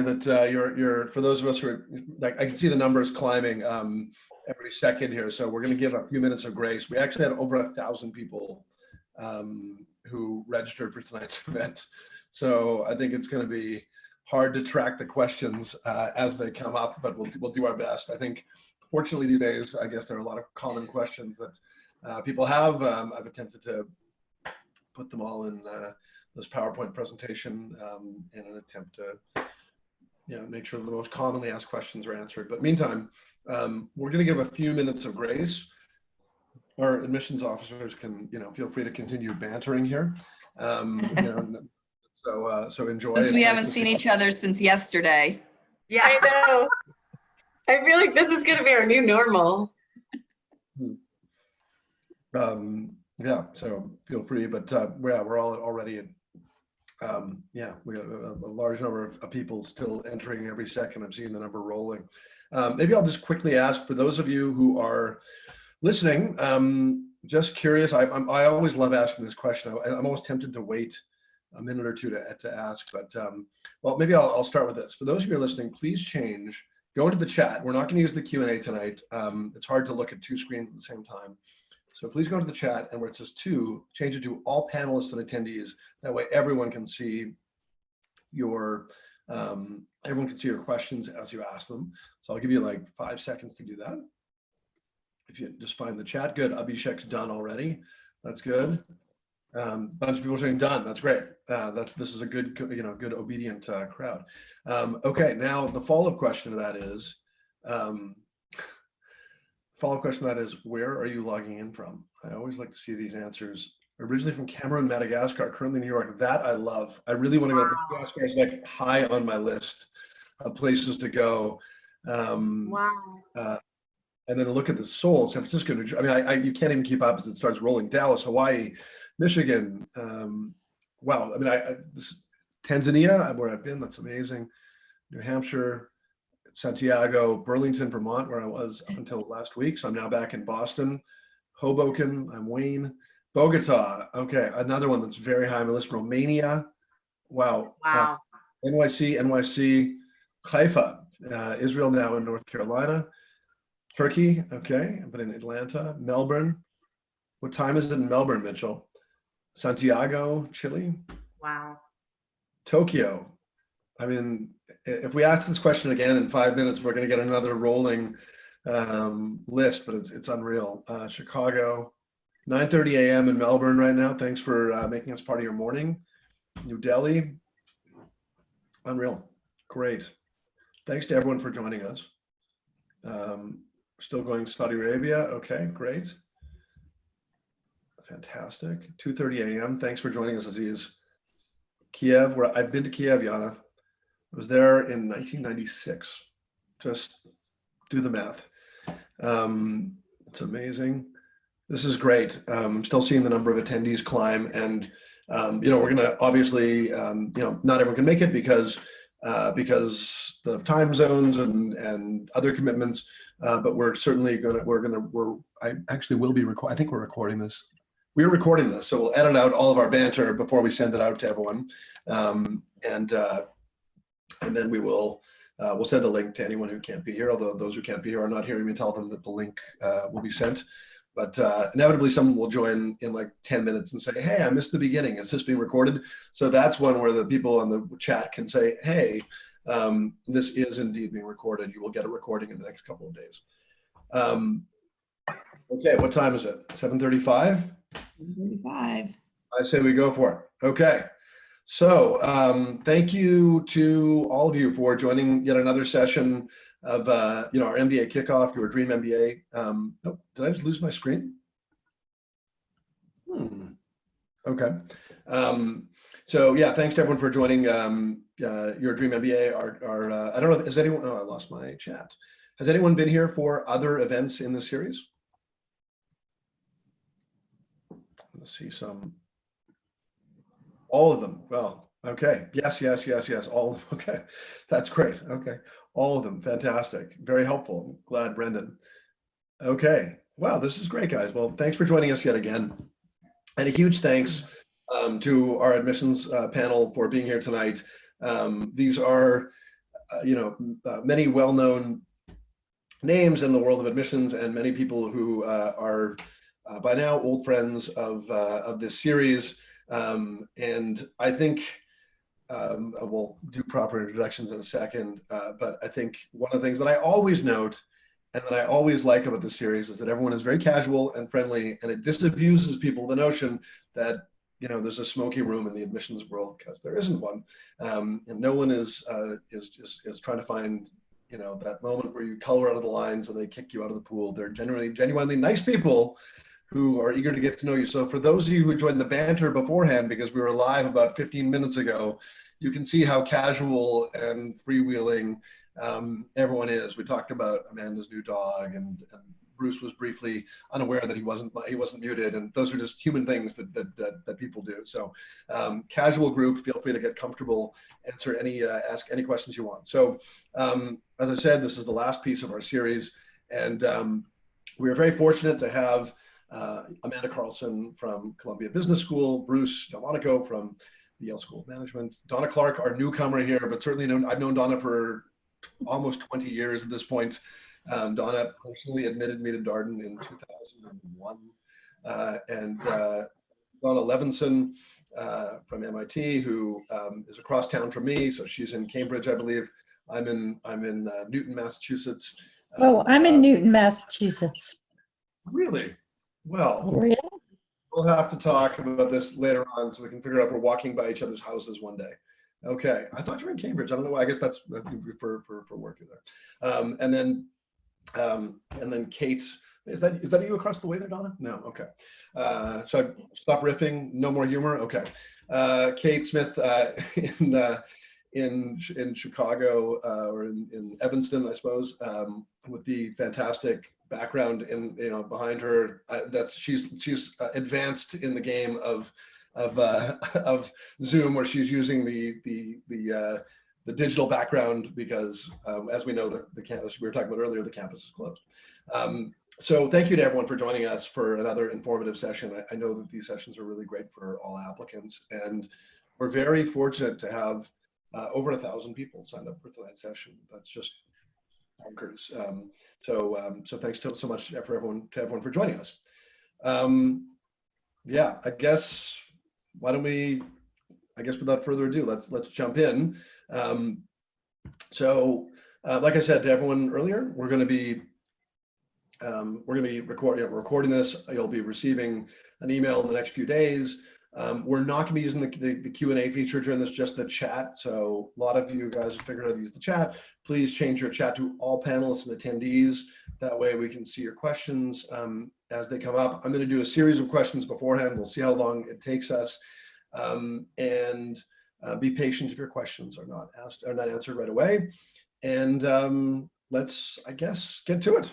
that you're for those of us who are like, I can see the numbers climbing every second here, so we're going to give a few minutes of grace. We actually had over 1,000 people who registered for tonight's event, so I think it's going to be hard to track the questions as they come up, but we'll do our best. I think fortunately these days, I guess there are a lot of common questions that people have. I've attempted to put them all in this PowerPoint presentation in an attempt to make sure the most commonly asked questions are answered. But meantime, we're going to give a few minutes of grace. Our admissions officers can, feel free to continue bantering here. So enjoy. Because we haven't seen each other since yesterday. Yeah, I know. I feel like this is going to be our new normal. Yeah, so feel free, but we're all already at, we have a large number of people still entering every second. I'm seeing the number rolling. Maybe I'll just quickly ask, for those of you who are listening, just curious, I always love asking this question. I'm always tempted to wait a minute or two to ask, but well, maybe I'll start with this. For those of you who are listening, please go into the chat. We're not going to use the Q&A tonight. It's hard to look at two screens at the same time. So please go to the chat, and where it says "to," change it to all panelists and attendees. That way everyone can see your questions as you ask them. So I'll give you like 5 seconds to do that. If you just find the chat, good. Abhishek's done already. That's good. Bunch of people saying done. That's great. This is a good, good obedient crowd. Okay, now the follow-up question to that is, where are you logging in from? I always like to see these answers. Originally from Cameroon, Madagascar, currently New York. That I love. I really want to go to Madagascar. It's like high on my list of places to go. Wow. And then look at the Seoul, San Francisco, New Jersey. I mean, you can't even keep up as it starts rolling. Dallas, Hawaii, Michigan. Wow. I mean, Tanzania, where I've been, that's amazing. New Hampshire, Santiago, Burlington, Vermont, where I was up until last week. So I'm now back in Boston. Hoboken, I'm Wayne. Bogota, okay, another one that's very high on the list. Romania, wow. Wow. NYC, Haifa, Israel, now in North Carolina. Turkey, okay, but in Atlanta. Melbourne, what time is it in Melbourne, Mitchell? Santiago, Chile. Wow. Tokyo. I mean, if we ask this question again in 5 minutes, we're going to get another rolling list, but it's unreal. Chicago, 9:30 a.m. in Melbourne right now. Thanks for making us part of your morning. New Delhi, unreal, great. Thanks to everyone for joining us. Still going Saudi Arabia, okay, great. Fantastic. 2:30 a.m. Thanks for joining us, Aziz. Kiev, where I've been to Kiev, Yana. I was there in 1996. Just do the math. It's amazing. This is great. I'm still seeing the number of attendees climb, and we're gonna obviously, not everyone can make it because the time zones and other commitments. But we're certainly I actually will be recording. I think we're recording this. We're recording this, so we'll edit out all of our banter before we send it out to everyone, and then we'll send a link to anyone who can't be here. Although those who can't be here are not hearing me tell them that the link will be sent. But inevitably, someone will join in like 10 minutes and say, "Hey, I missed the beginning. Is this being recorded?" So that's one where the people on the chat can say, "Hey, this is indeed being recorded. You will get a recording in the next couple of days." Okay, what time is it? 7:35? 7:35. I say we go for it. Okay. So thank you to all of you for joining yet another session of our MBA kickoff, your Dream MBA. Oh, did I just lose my screen? Okay. So yeah, thanks to everyone for joining your Dream MBA. I don't know, has anyone, I lost my chat. Has anyone been here for other events in this series? Let's see all of them. Well, okay. Yes. All of them. Okay. That's great. Okay. All of them. Fantastic. Very helpful. Glad, Brendan. Okay. Wow. This is great, guys. Well, thanks for joining us yet again. And a huge thanks to our admissions panel for being here tonight. These are many well-known names in the world of admissions, and many people who are by now old friends of this series. And I think we'll do proper introductions in a second, but I think one of the things that I always note and that I always like about this series is that everyone is very casual and friendly, and it disabuses people the notion that there's a smoky room in the admissions world, because there isn't one, and no one is trying to find that moment where you color out of the lines and they kick you out of the pool. They're genuinely nice people who are eager to get to know you. So for those of you who joined the banter beforehand, because we were live about 15 minutes ago, you can see how casual and freewheeling everyone is. We talked about Amanda's new dog, and Bruce was briefly unaware that he wasn't muted, and those are just human things that people do. So casual group, feel free to get comfortable, ask any questions you want. So as I said, this is the last piece of our series, and we are very fortunate to have Amanda Carlson from Columbia Business School, Bruce DelMonico from the Yale School of Management, Dawna Clarke, our newcomer here, but certainly I've known Dawna for almost 20 years at this point. Dawna personally admitted me to Darden in 2001. And Dawna Levenson from MIT, who is across town from me. So she's in Cambridge, I believe. I'm in Newton, Massachusetts. Oh, I'm in Newton, Massachusetts. Really? Well, Really? we'll have to talk about this later on so we can figure out if we're walking by each other's houses one day. Okay, I thought you were in Cambridge. I don't know why. I guess that's for work there. And then Kate, is that you across the way there, Dawna? No, okay. Should I stop riffing? No more humor? Okay. Kate Smith in Chicago, or in Evanston, I suppose, with the fantastic background behind her. She's advanced in the game of Zoom, where she's using the digital background because, as we know, the campus we were talking about earlier, the campus is closed. So thank you to everyone for joining us for another informative session. I know that these sessions are really great for all applicants, and we're very fortunate to have over 1,000 people signed up for tonight's session. That's just bonkers. So thanks so much to everyone for joining us. Yeah, I guess without further ado, let's jump in. Like I said to everyone earlier, we're going to be recording this. You'll be receiving an email in the next few days. We're not going to be using the Q&A feature during this, just the chat. So a lot of you guys have figured out how to use the chat. Please change your chat to all panelists and attendees. That way we can see your questions as they come up. I'm going to do a series of questions beforehand. We'll see how long it takes us. And be patient if your questions are not answered right away. And let's, I guess, get to it.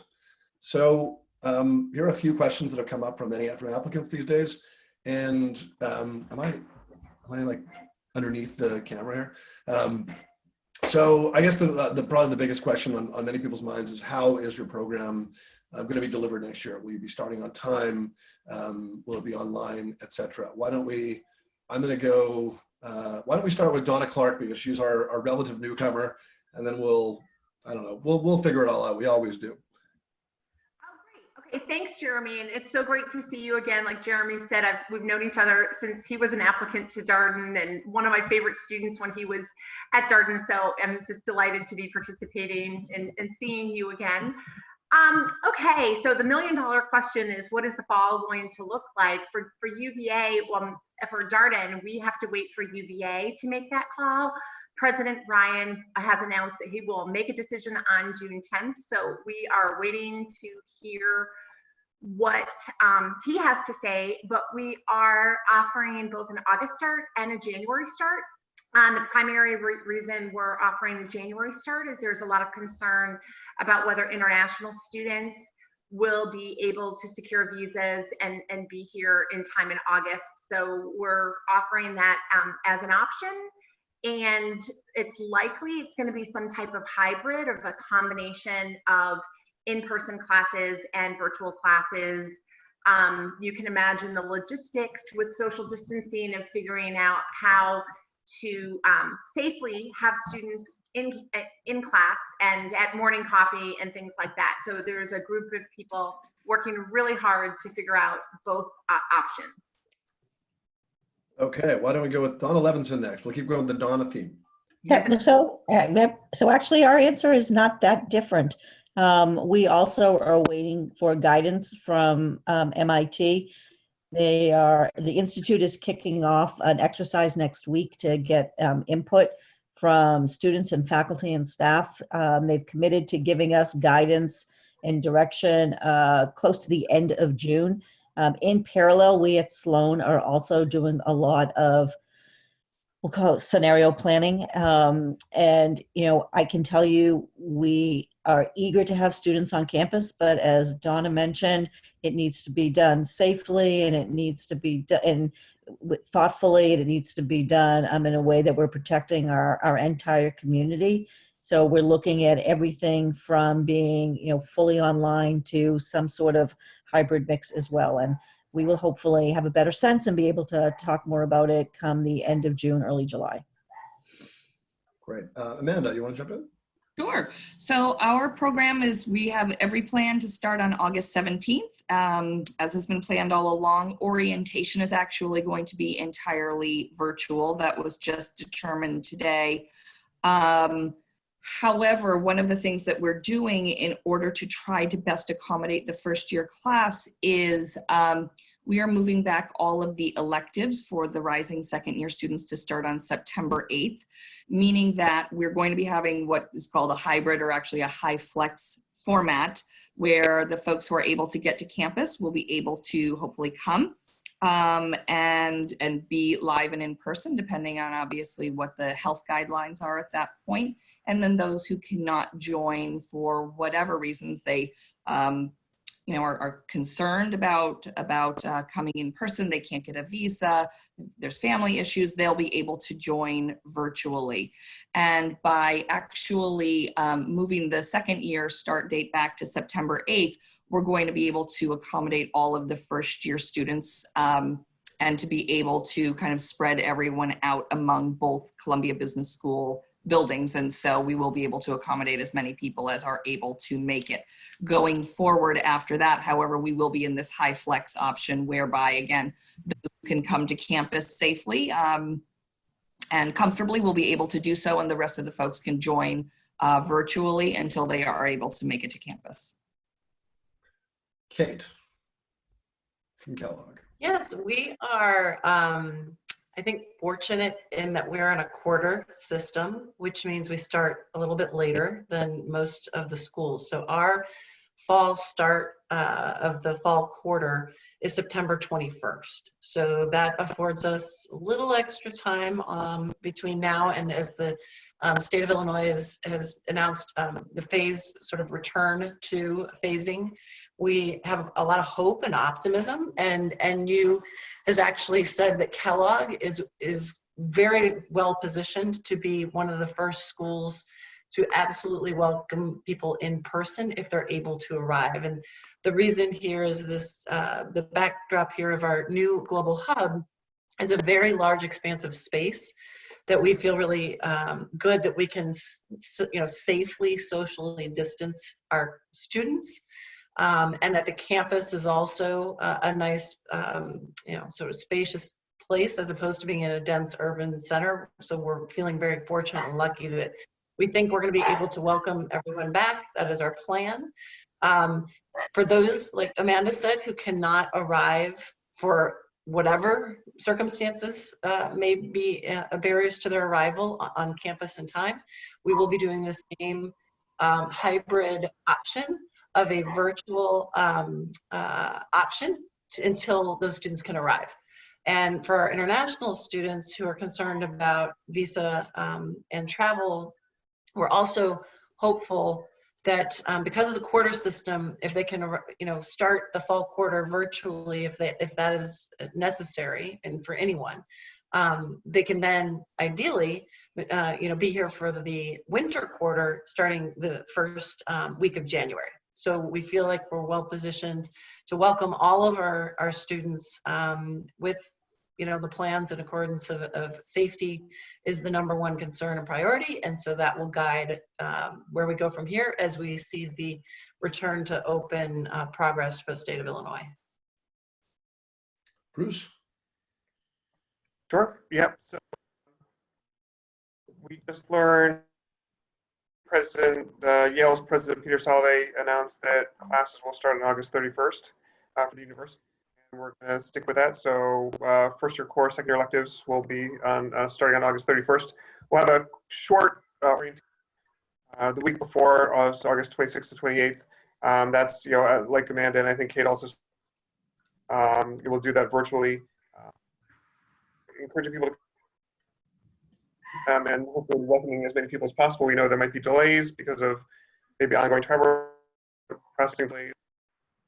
So here are a few questions that have come up from applicants these days. And am I like underneath the camera here? So I guess probably the biggest question on many people's minds is, how is your program going to be delivered next year? Will you be starting on time? Will it be online, etc.? Why don't we start with Dawna Clarke, because she's our relative newcomer, and then we'll figure it all out. We always do. Okay, thanks, Jeremy. And it's so great to see you again. Like Jeremy said, we've known each other since he was an applicant to Darden, and one of my favorite students when he was at Darden. So I'm just delighted to be participating and seeing you again. Okay, so the $1 million question is, what is the fall going to look like for UVA? Well, for Darden, we have to wait for UVA to make that call. President Ryan has announced that he will make a decision on June 10th. So we are waiting to hear what he has to say, but we are offering both an August start and a January start. The primary reason we're offering the January start is there's a lot of concern about whether international students will be able to secure visas and be here in time in August. So we're offering that as an option. And it's likely it's going to be some type of hybrid, of a combination of in-person classes and virtual classes. You can imagine the logistics with social distancing and figuring out how to safely have students in class and at morning coffee and things like that. So there's a group of people working really hard to figure out both options. Okay, why don't we go with Dawna Levenson next? We'll keep going with the Dawna theme. So actually our answer is not that different. We also are waiting for guidance from MIT. The Institute is kicking off an exercise next week to get input from students and faculty and staff. They've committed to giving us guidance and direction close to the end of June. In parallel, we at Sloan are also doing a lot of, we'll call it scenario planning. And, you know, I can tell you we are eager to have students on campus, but as Dawna mentioned, it needs to be done safely and it needs to be done thoughtfully, and it needs to be done in a way that we're protecting our entire community. So we're looking at everything from being, you know, fully online to some sort of hybrid mix as well. And we will hopefully have a better sense and be able to talk more about it come the end of June, early July. Great. Amanda, you want to jump in? Sure. So our program is, we have every plan to start on August 17th. As has been planned all along, orientation is actually going to be entirely virtual. That was just determined today. However, one of the things that we're doing in order to try to best accommodate the first year class is we are moving back all of the electives for the rising second year students to start on September 8th, meaning that we're going to be having what is called a hybrid, or actually a high flex format, where the folks who are able to get to campus will be able to hopefully come and be live and in person, depending on obviously what the health guidelines are at that point. And then those who cannot join for whatever reasons, they are concerned about coming in person, they can't get a visa, there's family issues, they'll be able to join virtually. And by actually moving the second year start date back to September 8th, we're going to be able to accommodate all of the first year students and to be able to kind of spread everyone out among both Columbia Business School buildings. And so we will be able to accommodate as many people as are able to make it. Going forward after that, however, we will be in this high flex option whereby, again, those who can come to campus safely and comfortably will be able to do so, and the rest of the folks can join virtually until they are able to make it to campus. Kate from Kellogg. Yes, we are, I think, fortunate in that we're on a quarter system, which means we start a little bit later than most of the schools. So our fall start of the fall quarter is September 21st. So that affords us a little extra time between now and as the state of Illinois has announced the phase sort of return to phasing. We have a lot of hope and optimism, and you has actually said that Kellogg is very well positioned to be one of the first schools to absolutely welcome people in person if they're able to arrive. And the reason here is this, the backdrop here of our new global hub is a very large expanse of space that we feel really good that we can safely socially distance our students. And that the campus is also a nice, sort of spacious place as opposed to being in a dense urban center. So we're feeling very fortunate and lucky that we think we're going to be able to welcome everyone back. That is our plan. For those, like Amanda said, who cannot arrive for whatever circumstances may be barriers to their arrival on campus in time, we will be doing the same hybrid option of a virtual option until those students can arrive. And for our international students who are concerned about visa and travel, we're also hopeful that because of the quarter system, if they can, start the fall quarter virtually, if that is necessary, and for anyone, they can then ideally, be here for the winter quarter, starting the first week of January. So we feel like we're well positioned to welcome all of our students with you know, the plans in accordance of safety is the #1 concern and priority. And so that will guide where we go from here as we see the return to open progress for the state of Illinois. Bruce? Sure. Yep. So we just learned Yale's President Peter Salovey announced that classes will start on August 31st for the university. And we're going to stick with that. So first year core, second year electives will be starting on August 31st. We'll have a short orientation the week before, so August 26th to 28th. That's, you know, like Amanda and I think Kate also, we'll do that virtually. Encouraging people to and hopefully welcoming as many people as possible. We know there might be delays because of maybe ongoing travel, pressing delays.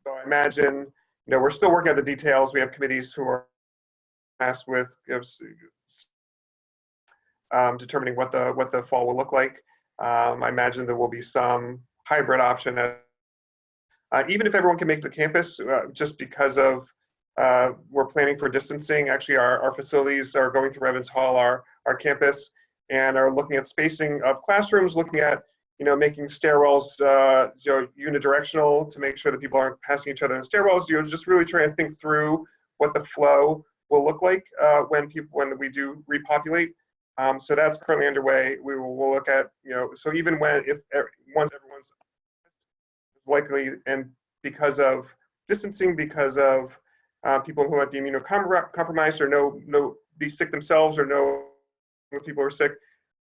So I imagine, you know, we're still working out the details. We have committees who are tasked with determining what the fall will look like. I imagine there will be some hybrid option, even if everyone can make the campus, just because of we're planning for distancing. Actually, our facilities are going through Evans Hall, our campus, and are looking at spacing of classrooms, looking at, you know, making stairwells, you know, unidirectional to make sure that people aren't passing each other in stairwells. You know, just really trying to think through what the flow will look like when we do repopulate. So that's currently underway. We'll look at, you know, so even once everyone's likely, and because of distancing, because of people who might be immunocompromised or be sick themselves or know when people are sick,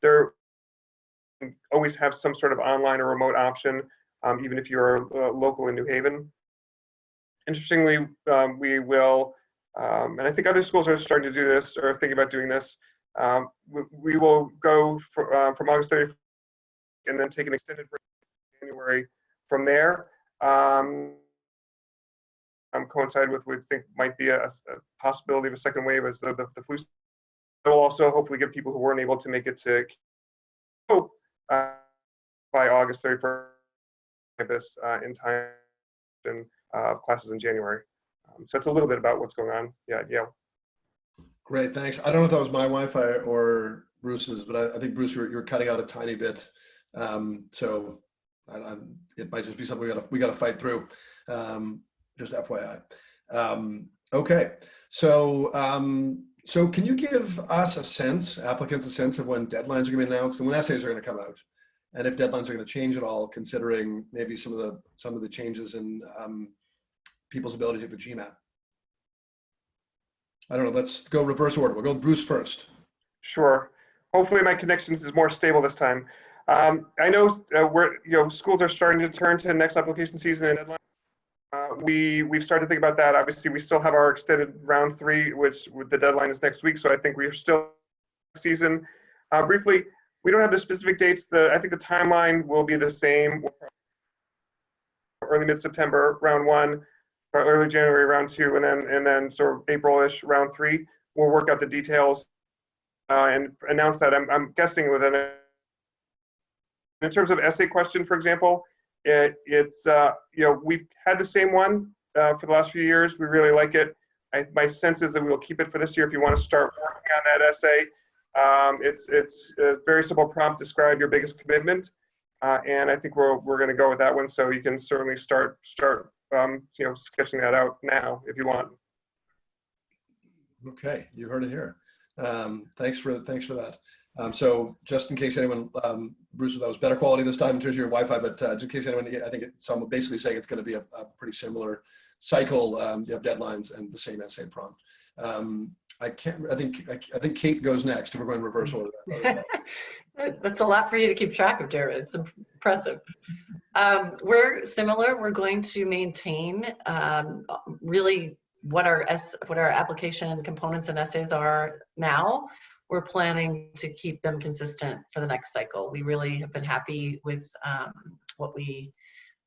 they're always have some sort of online or remote option, even if you're local in New Haven. Interestingly, we will, and I think other schools are starting to do this or thinking about doing this. We will go from August 30th and then take an extended break in January from there. Coincide with what we think might be a possibility of a second wave as the flu. It will also hopefully give people who weren't able to make it to by August 31st campus in time and classes in January. So it's a little bit about what's going on. Yeah, at Yale. Great, thanks. I don't know if that was my Wi-Fi or Bruce's, but I think Bruce, you're cutting out a tiny bit. So it might just be something we got to fight through. Just FYI. Okay, so can you give us applicants a sense of when deadlines are going to be announced and when essays are going to come out, and if deadlines are going to change at all, considering maybe some of the changes in people's ability to take the GMAT? I don't know. Let's go reverse order. We'll go with Bruce first. Sure. Hopefully my connections is more stable this time. I know schools are starting to turn to next application season and deadline. We've started to think about that. Obviously, we still have our extended round 3, which the deadline is next week. So I think we are still season. Briefly, we don't have the specific dates. I think the timeline will be the same. Early mid-September, round 1, or early January, round 2, and then sort of April-ish, round 3. We'll work out the details and announce that. I'm guessing within. In terms of essay question, for example, it's we've had the same one for the last few years. We really like it. My sense is that we will keep it for this year. If you want to start working on that essay, it's a very simple prompt. Describe your biggest commitment, and I think we're going to go with that one. So you can certainly start sketching that out now if you want. Okay, you heard it here. Thanks for that. So just in case anyone, Bruce, that was better quality this time in terms of your Wi-Fi, but just in case anyone, I think some basically saying it's going to be a pretty similar cycle. You have deadlines and the same essay prompt. I think Kate goes next if we're going reverse order. That's a lot for you to keep track of, Jared. It's impressive. We're similar. We're going to maintain really what our application components and essays are now. We're planning to keep them consistent for the next cycle. We really have been happy with what we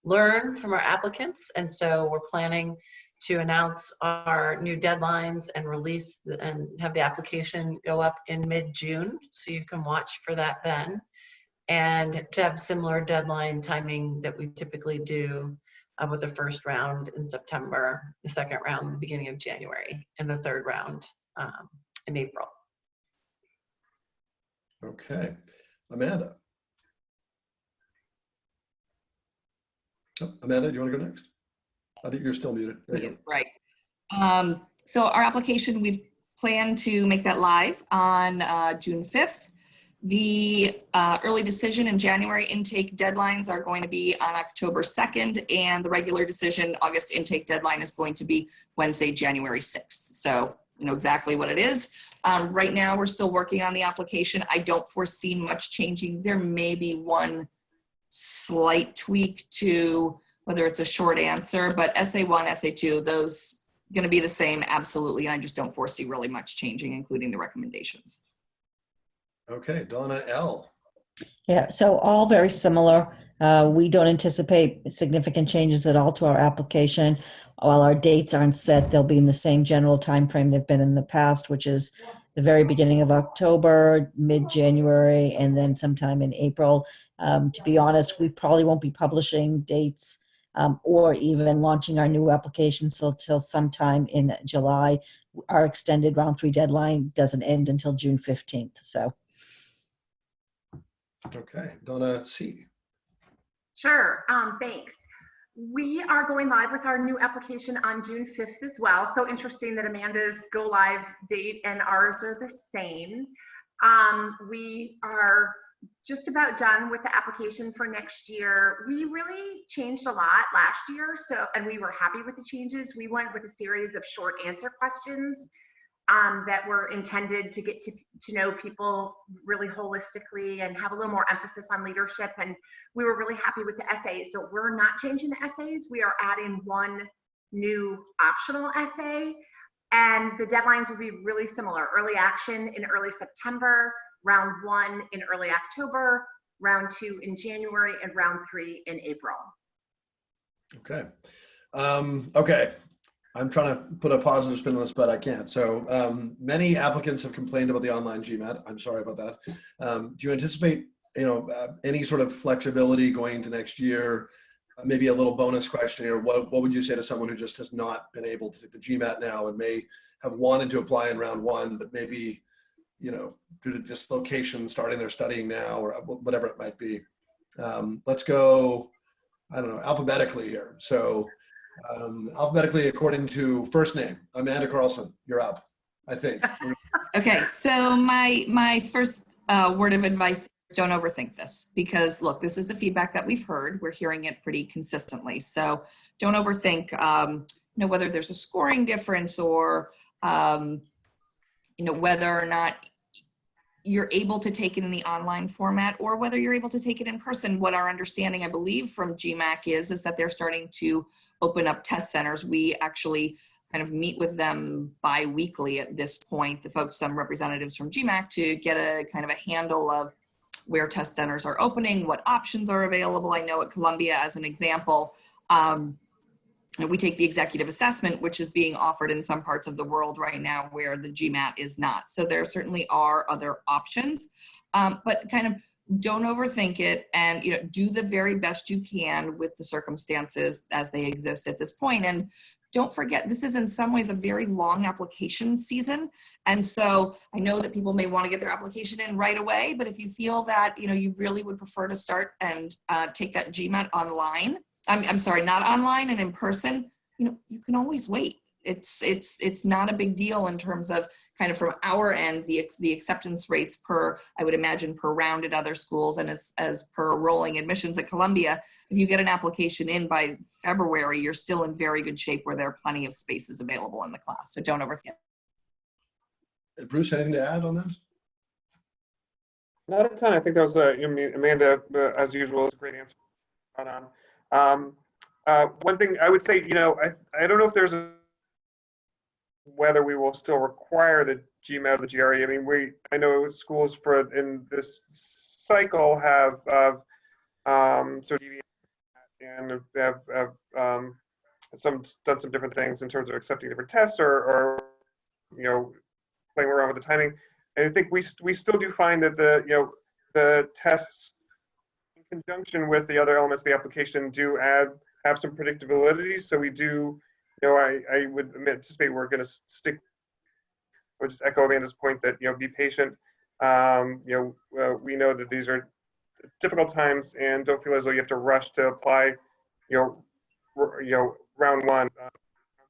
learned from our applicants, and so we're planning to announce our new deadlines and release and have the application go up in mid-June, so you can watch for that then, and to have similar deadline timing that we typically do with the first round in September, the second round the beginning of January, and the third round in April. Okay, Amanda. Oh, Amanda, do you want to go next? I think you're still muted. There you go. Right. So our application, we've planned to make that live on June 5th. The early decision and January intake deadlines are going to be on October 2nd, and the regular decision August intake deadline is going to be Wednesday, January 6th. So you know exactly what it is. Right now, we're still working on the application. I don't foresee much changing. There may be one slight tweak to whether it's a short answer, but SA1, SA2, those going to be the same, absolutely. And I just don't foresee really much changing, including the recommendations. Okay, Dawna L. Yeah, so all very similar. We don't anticipate significant changes at all to our application. While our dates aren't set, they'll be in the same general timeframe they've been in the past, which is the very beginning of October, mid-January, and then sometime in April. To be honest, we probably won't be publishing dates or even launching our new application till sometime in July. Our extended round 3 deadline doesn't end until June 15th. So. Okay, Dawna C. Sure, thanks. We are going live with our new application on June 5th as well. So interesting that Amanda's go live date and ours are the same. We are just about done with the application for next year. We really changed a lot last year, and we were happy with the changes. We went with a series of short answer questions that were intended to get to know people really holistically and have a little more emphasis on leadership. And we were really happy with the essays. So we're not changing the essays. We are adding one new optional essay. And the deadlines will be really similar. Early action in early September, round 1 in early October, round 2 in January, and round 3 in April. Okay. Okay. I'm trying to put a positive spin on this, but I can't. So many applicants have complained about the online GMAT. I'm sorry about that. Do you anticipate, any sort of flexibility going into next year? Maybe a little bonus question here. What would you say to someone who just has not been able to take the GMAT now and may have wanted to apply in round 1, but maybe, due to dislocation, starting their studying now or whatever it might be? Let's go, I don't know, alphabetically here. So alphabetically according to first name. Amanda Carlson, you're up, I think. Okay, so my first word of advice is don't overthink this, because look, this is the feedback that we've heard. We're hearing it pretty consistently. So don't overthink, whether there's a scoring difference or, whether or not you're able to take it in the online format or whether you're able to take it in person. What our understanding, I believe, from GMAC is that they're starting to open up test centers. We actually kind of meet with them bi-weekly at this point, the folks, some representatives from GMAC, to get a kind of a handle of where test centers are opening, what options are available. I know at Columbia, as an example, we take the executive assessment, which is being offered in some parts of the world right now where the GMAT is not. So there certainly are other options, but kind of don't overthink it and do the very best you can with the circumstances as they exist at this point. And don't forget, this is in some ways a very long application season. And so I know that people may want to get their application in right away, but if you feel that you really would prefer to start and take that GMAT online, I'm sorry, not online and in person, you can always wait. It's not a big deal in terms of kind of from our end, the acceptance rates per, I would imagine, per round at other schools and as per rolling admissions at Columbia. If you get an application in by February, you're still in very good shape where there are plenty of spaces available in the class. So don't overthink. Bruce, anything to add on that? Not a ton. I think that was, Amanda, as usual, is a great answer. One thing I would say, I don't know if there's whether we will still require the GMAT or the GRE. I know schools in this cycle have sort of and have done some different things in terms of accepting different tests or playing around with the timing. And I think we still do find that the tests in conjunction with the other elements of the application do have some predictability. So we do, I would anticipate we're going to stick would just echo Amanda's point that, be patient. We know that these are difficult times, and don't feel as though you have to rush to apply, round one.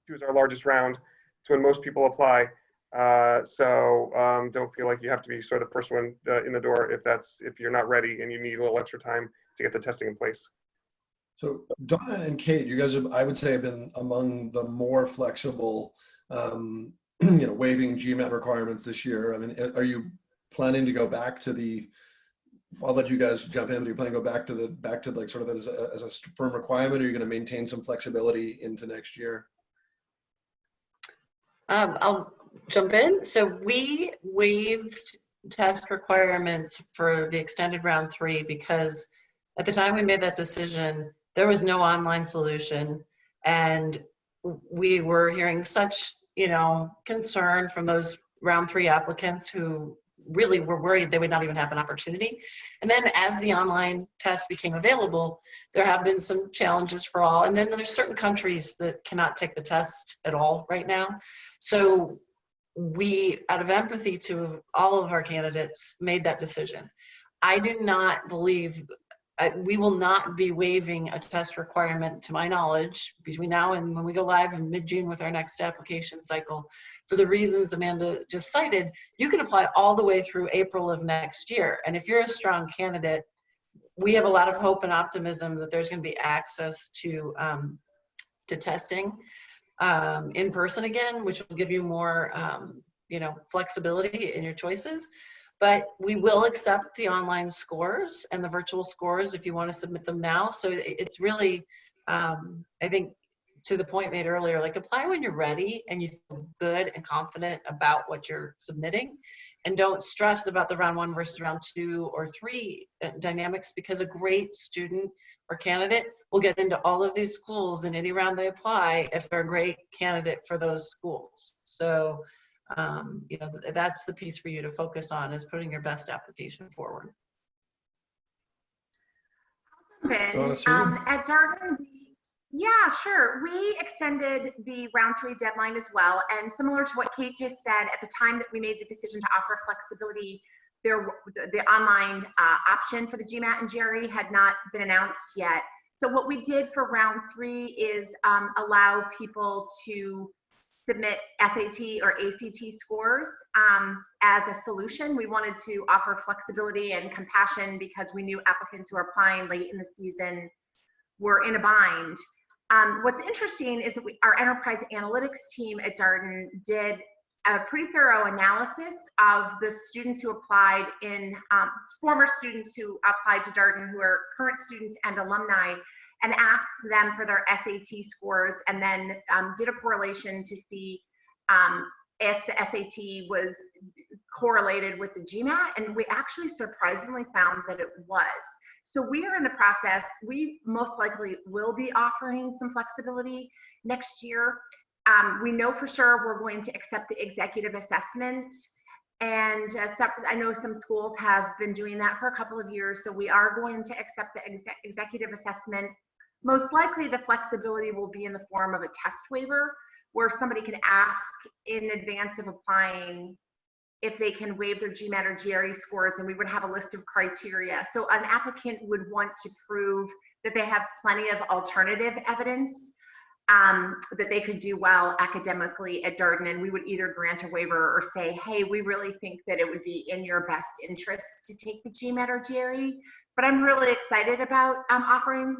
Two is our largest round. It's when most people apply. So don't feel like you have to be sort of the first one in the door if you're not ready and you need a little extra time to get the testing in place. So Dawna and Kate, you guys have, I would say, have been among the more flexible, waiving GMAT requirements this year. I mean, are you planning to go back to the? I'll let you guys jump in. But are you planning to go back to like sort of as a firm requirement? Or are you going to maintain some flexibility into next year? I'll jump in. So we waived test requirements for the extended round 3 because at the time we made that decision, there was no online solution, and we were hearing such, concern from those round 3 applicants who really were worried they would not even have an opportunity. And then as the online test became available, there have been some challenges for all. And then there's certain countries that cannot take the test at all right now. So we, out of empathy to all of our candidates, made that decision. I do not believe we will not be waiving a test requirement, to my knowledge, between now and when we go live in mid-June with our next application cycle. For the reasons Amanda just cited, you can apply all the way through April of next year. And if you're a strong candidate, we have a lot of hope and optimism that there's going to be access to testing in person again, which will give you more, flexibility in your choices. But we will accept the online scores and the virtual scores if you want to submit them now. So it's really, I think, to the point made earlier, like apply when you're ready and you feel good and confident about what you're submitting, and don't stress about the round 1 versus round 2 or 3 dynamics, because a great student or candidate will get into all of these schools in any round they apply if they're a great candidate for those schools. So that's the piece for you to focus on, is putting your best application forward. At Darden, yeah, sure. We extended the round 3 deadline as well. And similar to what Kate just said, at the time that we made the decision to offer flexibility, the online option for the GMAT and GRE had not been announced yet. So what we did for round 3 is allow people to submit SAT or ACT scores as a solution. We wanted to offer flexibility and compassion because we knew applicants who are applying late in the season were in a bind. What's interesting is that our enterprise analytics team at Darden did a pretty thorough analysis of the students who applied former students who applied to Darden who are current students and alumni, and asked them for their SAT scores, and then did a correlation to see if the SAT was correlated with the GMAT, and we actually surprisingly found that it was. So we are in the process, we most likely will be offering some flexibility next year. We know for sure we're going to accept the executive assessment, and I know some schools have been doing that for a couple of years, so we are going to accept the executive assessment. Most likely the flexibility will be in the form of a test waiver, where somebody can ask in advance of applying if they can waive their GMAT or GRE scores, and we would have a list of criteria. So an applicant would want to prove that they have plenty of alternative evidence that they could do well academically at Darden, and we would either grant a waiver or say, hey, we really think that it would be in your best interest to take the GMAT or GRE. But I'm really excited about offering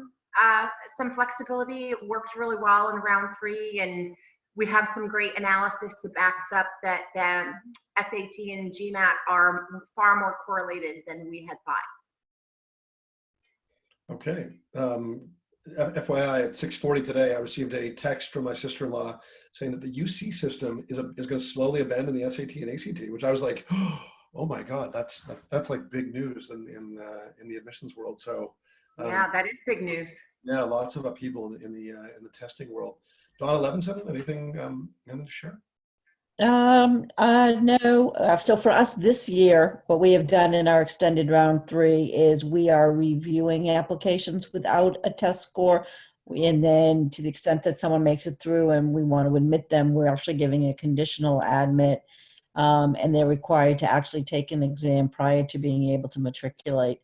some flexibility. It worked really well in round 3, and we have some great analysis that backs up that SAT and GMAT are far more correlated than we had thought. Okay. FYI, at 6:40 today, I received a text from my sister-in-law saying that the UC system is going to slowly abandon the SAT and ACT, which I was like, oh my God, that's like big news in the admissions world. So yeah, that is big news. Yeah, lots of upheaval in the testing world. Dawna, Levenson, anything to share? No. So for us this year, what we have done in our extended round 3 is we are reviewing applications without a test score. And then to the extent that someone makes it through and we want to admit them, we're actually giving a conditional admit and they're required to actually take an exam prior to being able to matriculate.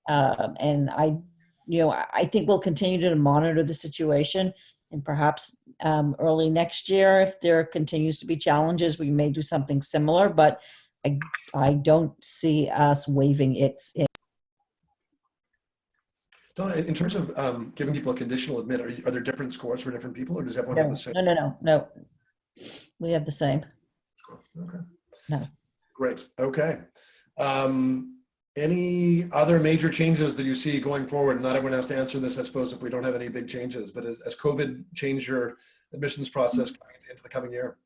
And I think we'll continue to monitor the situation, and perhaps early next year, if there continues to be challenges, we may do something similar, but I don't see us waiving it. Dawna, in terms of giving people a conditional admit, are there different scores for different people, or does everyone have the same? No. We have the same. Okay. No. Great. Okay. Any other major changes that you see going forward? Not everyone has to answer this, I suppose, if we don't have any big changes, but has COVID changed your admissions process going into the coming year?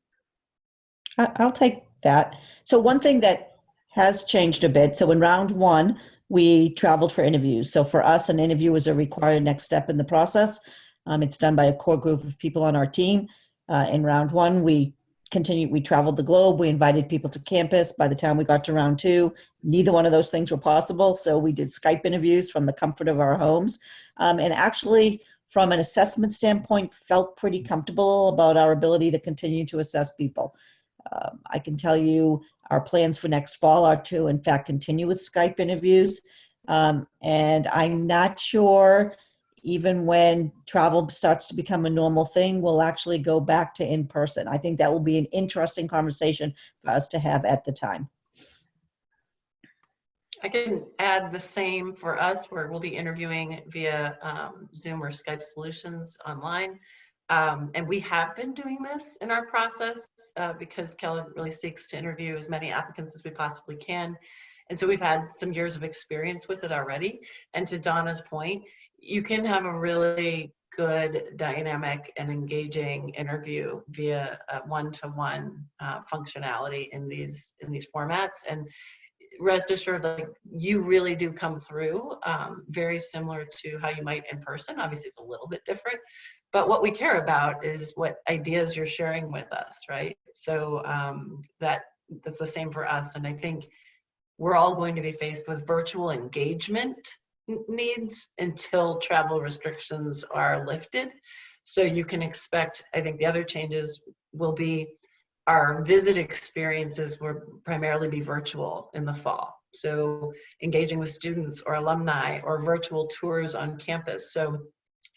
I'll take that. So one thing that has changed a bit. So in round one, we traveled for interviews. So for us, an interview is a required next step in the process. It's done by a core group of people on our team. In round one, we traveled the globe. We invited people to campus. By the time we got to round two, neither one of those things were possible. So we did Skype interviews from the comfort of our homes. And actually, from an assessment standpoint, felt pretty comfortable about our ability to continue to assess people. I can tell you our plans for next fall are to, in fact, continue with Skype interviews. And I'm not sure, even when travel starts to become a normal thing, we'll actually go back to in person. I think that will be an interesting conversation for us to have at the time. I can add the same for us, where we'll be interviewing via Zoom or Skype solutions online. And we have been doing this in our process because Kellogg really seeks to interview as many applicants as we possibly can. And so we've had some years of experience with it already. And to Dawna's point, you can have a really good dynamic and engaging interview via one-to-one functionality in these formats. And rest assured, like, you really do come through very similar to how you might in person. Obviously, it's a little bit different, but what we care about is what ideas you're sharing with us, right? So that's the same for us. And I think we're all going to be faced with virtual engagement needs until travel restrictions are lifted. So you can expect, I think the other changes will be our visit experiences will primarily be virtual in the fall. So engaging with students or alumni or virtual tours on campus. So,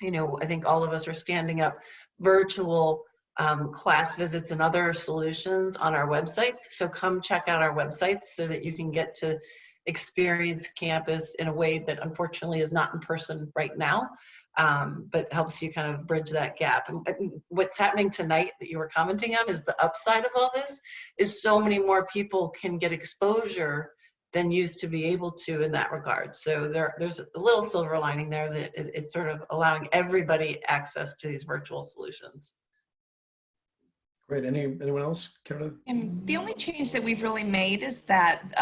I think all of us are standing up virtual class visits and other solutions on our websites. So come check out our websites so that you can get to experience campus in a way that unfortunately is not in person right now, but helps you kind of bridge that gap. And what's happening tonight that you were commenting on is the upside of all this is so many more people can get exposure than used to be able to in that regard. So there's a little silver lining there that it's sort of allowing everybody access to these virtual solutions. Great. Anyone else care to? And the only change that we've really made is that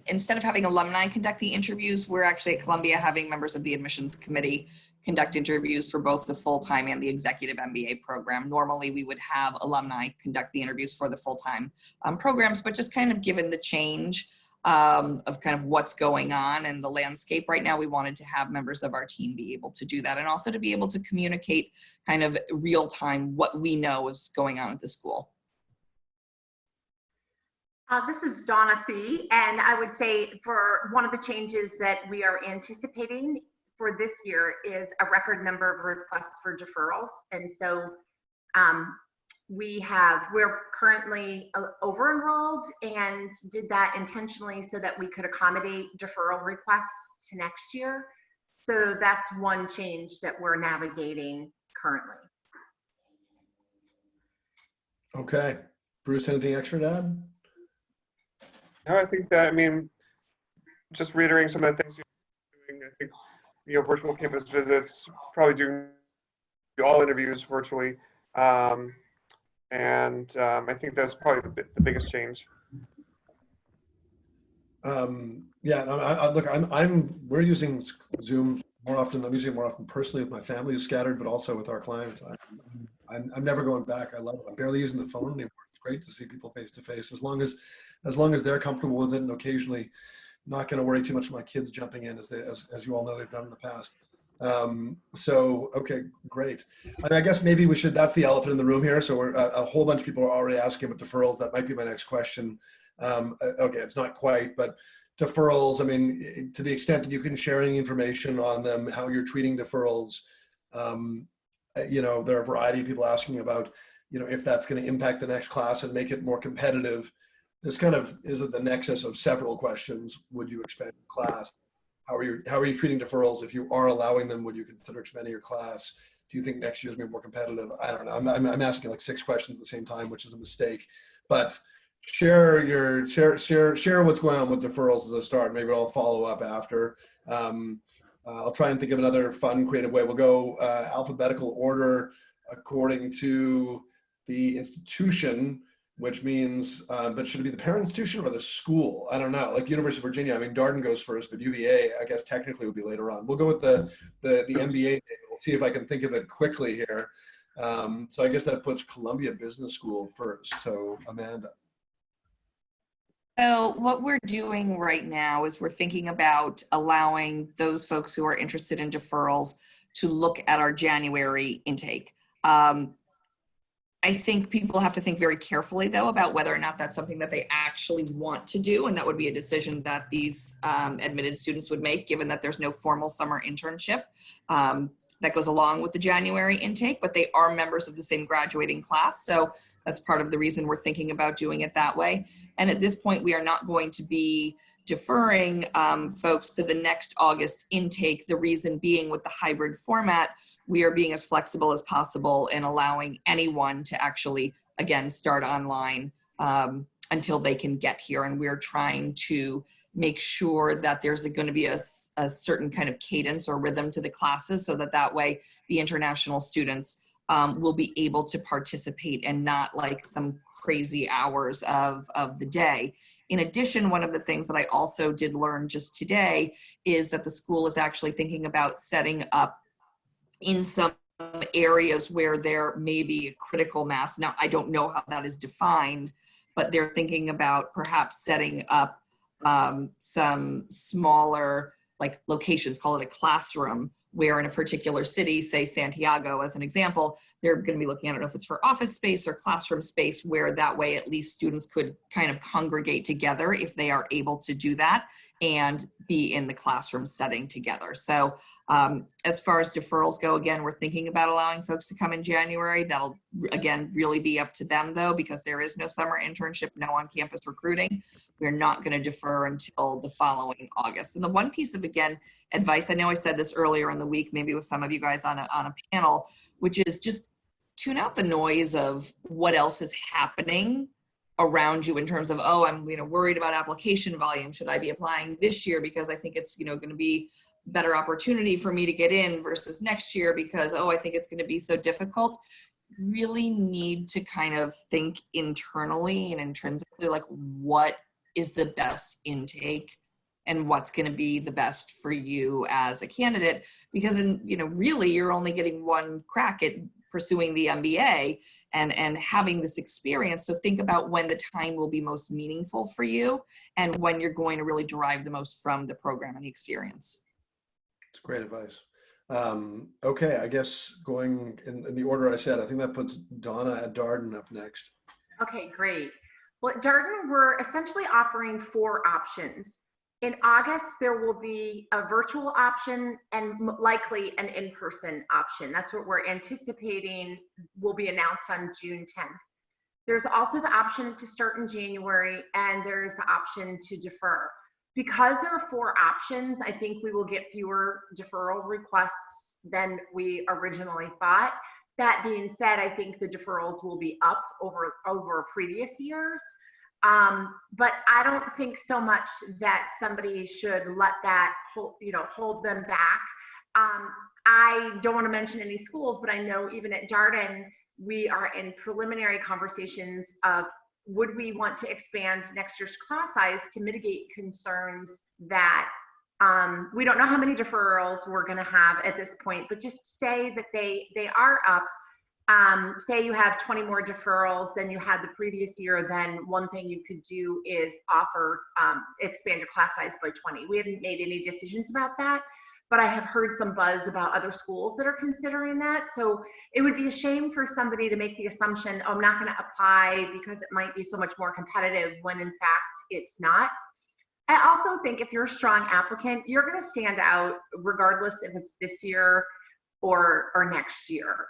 instead of having alumni conduct the interviews, we're actually at Columbia having members of the admissions committee conduct interviews for both the full-time and the executive MBA program. Normally, we would have alumni conduct the interviews for the full-time programs, but just kind of given the change of kind of what's going on in the landscape right now, we wanted to have members of our team be able to do that, and also to be able to communicate kind of real time what we know is going on at the school. This is Dawna C, and I would say for one of the changes that we are anticipating for this year is a record number of requests for deferrals. And so we're currently over enrolled and did that intentionally so that we could accommodate deferral requests to next year. So that's one change that we're navigating currently. Okay. Bruce, anything extra to add? No, I think that, just reiterating some of the things you're doing, I think, virtual campus visits, probably do all interviews virtually. And I think that's probably the biggest change. Yeah, look, we're using Zoom more often. I'm using it more often personally with my family is scattered, but also with our clients. I'm never going back. I love it. I'm barely using the phone anymore. It's great to see people face to face, as long as they're comfortable with it, and occasionally not going to worry too much about my kids jumping in as you all know they've done in the past. So, okay, great. And I guess maybe we should, that's the elephant in the room here. So we're, a whole bunch of people are already asking about deferrals. That might be my next question. Okay, it's not quite, but deferrals, I mean, to the extent that you can share any information on them, how you're treating deferrals. You know, there are a variety of people asking about, you know, if that's going to impact the next class and make it more competitive. This kind of is at the nexus of several questions. Would you expand your class? How are you treating deferrals? If you are allowing them, would you consider expanding your class? Do you think next year's going to be more competitive? I don't know. I'm asking like 6 questions at the same time, which is a mistake. But share what's going on with deferrals as a start. Maybe I'll follow up after. I'll try and think of another fun, creative way. We'll go alphabetical order according to the institution, which means, but should it be the parent institution or the school? I don't know. Like University of Virginia, I mean, Darden goes first, but UVA, I guess technically would be later on. We'll go with the MBA. We'll see if I can think of it quickly here. So I guess that puts Columbia Business School first. So Amanda. So what we're doing right now is we're thinking about allowing those folks who are interested in deferrals to look at our January intake. I think people have to think very carefully, though, about whether or not that's something that they actually want to do, and that would be a decision that these admitted students would make, given that there's no formal summer internship that goes along with the January intake, but they are members of the same graduating class. So that's part of the reason we're thinking about doing it that way. And at this point, we are not going to be deferring folks to the next August intake. The reason being, with the hybrid format, we are being as flexible as possible in allowing anyone to actually, again, start online until they can get here. And we're trying to make sure that there's going to be a certain kind of cadence or rhythm to the classes, so that way the international students will be able to participate and not like some crazy hours of the day. In addition, one of the things that I also did learn just today is that the school is actually thinking about setting up in some areas where there may be a critical mass. Now, I don't know how that is defined, but they're thinking about perhaps setting up some smaller like locations, call it a classroom, where in a particular city, say Santiago as an example, they're going to be looking, I don't know if it's for office space or classroom space, where that way at least students could kind of congregate together if they are able to do that and be in the classroom setting together. So as far as deferrals go, again, we're thinking about allowing folks to come in January. That'll, again, really be up to them, though, because there is no summer internship, no on-campus recruiting. We're not going to defer until the following August. And the one piece of, again, advice, I know I said this earlier in the week, maybe with some of you guys on a panel, which is just tune out the noise of what else is happening around you in terms of, oh, I'm worried about application volume. Should I be applying this year because I think it's going to be better opportunity for me to get in versus next year because, oh, I think it's going to be so difficult. Really need to kind of think internally and intrinsically, like, what is the best intake and what's going to be the best for you as a candidate, because really you're only getting one crack at pursuing the MBA and having this experience. So think about when the time will be most meaningful for you and when you're going to really derive the most from the program and the experience. It's great advice. Okay, I guess going in the order I said, I think that puts Dawna at Darden up next. Okay, great. Well, at Darden, we're essentially offering 4 options. In August, there will be a virtual option and likely an in-person option. That's what we're anticipating will be announced on June 10th. There's also the option to start in January, and there's the option to defer. Because there are 4 options, I think we will get fewer deferral requests than we originally thought. That being said, I think the deferrals will be up over previous years. But I don't think so much that somebody should let that hold them back. I don't want to mention any schools, but I know even at Darden, we are in preliminary conversations of would we want to expand next year's class size to mitigate concerns that we don't know how many deferrals we're going to have at this point, but just say that they are up. Say you have 20 more deferrals than you had the previous year, then one thing you could do is offer, expand your class size by 20. We haven't made any decisions about that, but I have heard some buzz about other schools that are considering that. So it would be a shame for somebody to make the assumption, oh, I'm not going to apply because it might be so much more competitive, when in fact it's not. I also think if you're a strong applicant, you're going to stand out regardless if it's this year or next year.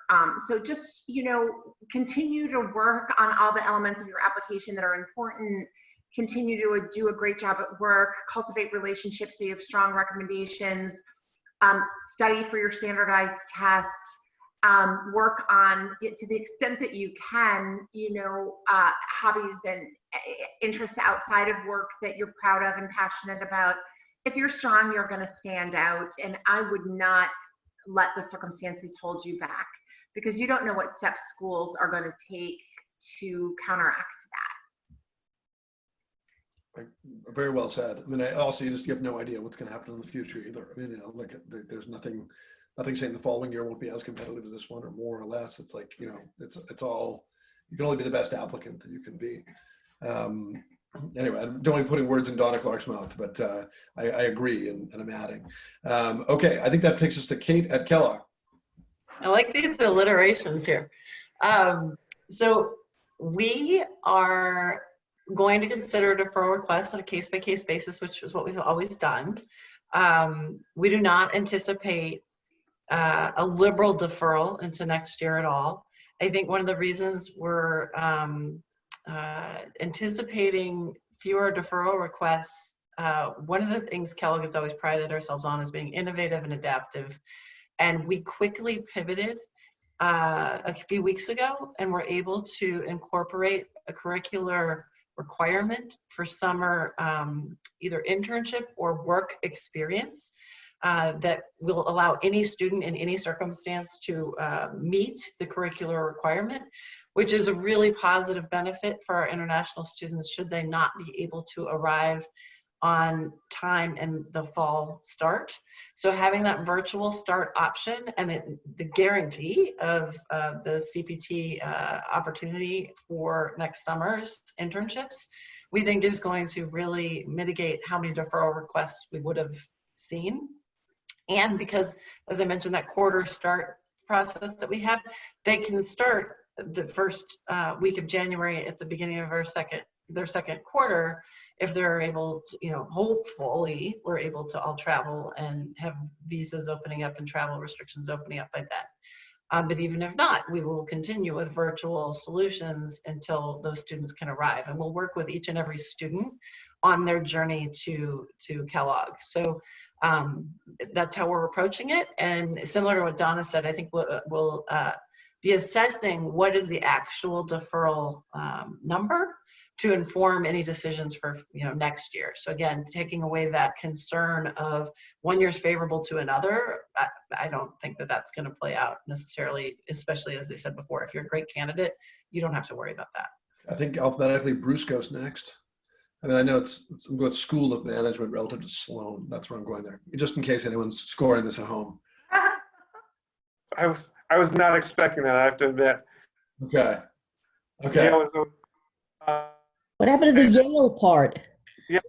So just, you know, continue to work on all the elements of your application that are important. Continue to do a great job at work, cultivate relationships so you have strong recommendations, study for your standardized test, work on, to the extent that you can, you know, hobbies and interests outside of work that you're proud of and passionate about. If you're strong, you're going to stand out, and I would not let the circumstances hold you back, because you don't know what steps schools are going to take to counteract that. Very well said. I mean, you have no idea what's going to happen in the future either. I mean, you know, look, there's nothing saying the following year won't be as competitive as this one, or more or less. It's like, you know, it's all, you can only be the best applicant that you can be. Anyway, I don't want to be putting words in Dawna Clarke's mouth, but I agree, and I'm adding. Okay, I think that takes us to Kate at Kellogg. I like these alliterations here. So we are going to consider deferral requests on a case-by-case basis, which is what we've always done. We do not anticipate a liberal deferral into next year at all. I think one of the reasons we're anticipating fewer deferral requests, one of the things Kellogg has always prided ourselves on is being innovative and adaptive. And we quickly pivoted a few weeks ago, and were able to incorporate a curricular requirement for summer either internship or work experience that will allow any student in any circumstance to meet the curricular requirement, which is a really positive benefit for our international students should they not be able to arrive on time in the fall start. So having that virtual start option and the guarantee of the CPT opportunity for next summer's internships, we think is going to really mitigate how many deferral requests we would have seen. And because, as I mentioned, that quarter start process that we have, they can start the first week of January at the beginning of their second quarter, if they're able to, you know, hopefully we're able to all travel and have visas opening up and travel restrictions opening up by then. But even if not, we will continue with virtual solutions until those students can arrive. And we'll work with each and every student on their journey to Kellogg. So that's how we're approaching it. And similar to what Dawna said, I think we'll be assessing what is the actual deferral number to inform any decisions for, you know, next year. So again, taking away that concern of one year's favorable to another, I don't think that that's going to play out necessarily, especially as they said before, if you're a great candidate, you don't have to worry about that. I think alphabetically Bruce goes next. I mean, I know I'm going School of Management relative to Sloan. That's where I'm going there, just in case anyone's scoring this at home. I was not expecting that, I have to admit. Okay. Yale is, What happened to the Yale part? yeah,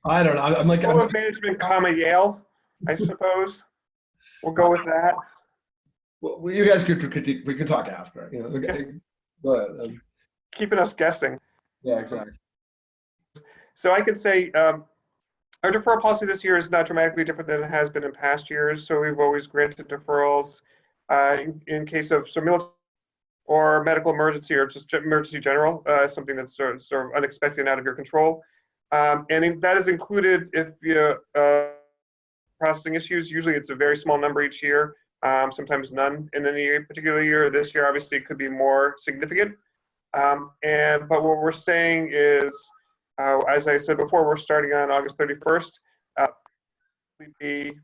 I don't know. I'm like, School of Management, Yale, I suppose. We'll go with that. well, you guys could critique. We can talk after. You know, okay. Go ahead. Keeping us guessing. Yeah, exactly. So I could say our deferral policy this year is not dramatically different than it has been in past years. So we've always granted deferrals in case of military or medical emergency, or just emergency general, something that's sort of unexpected and out of your control. And that is included if you processing issues. Usually it's a very small number each year, sometimes none in any particular year. This year, obviously, it could be more significant. But what we're saying is, as I said before, we're starting on August 31st. We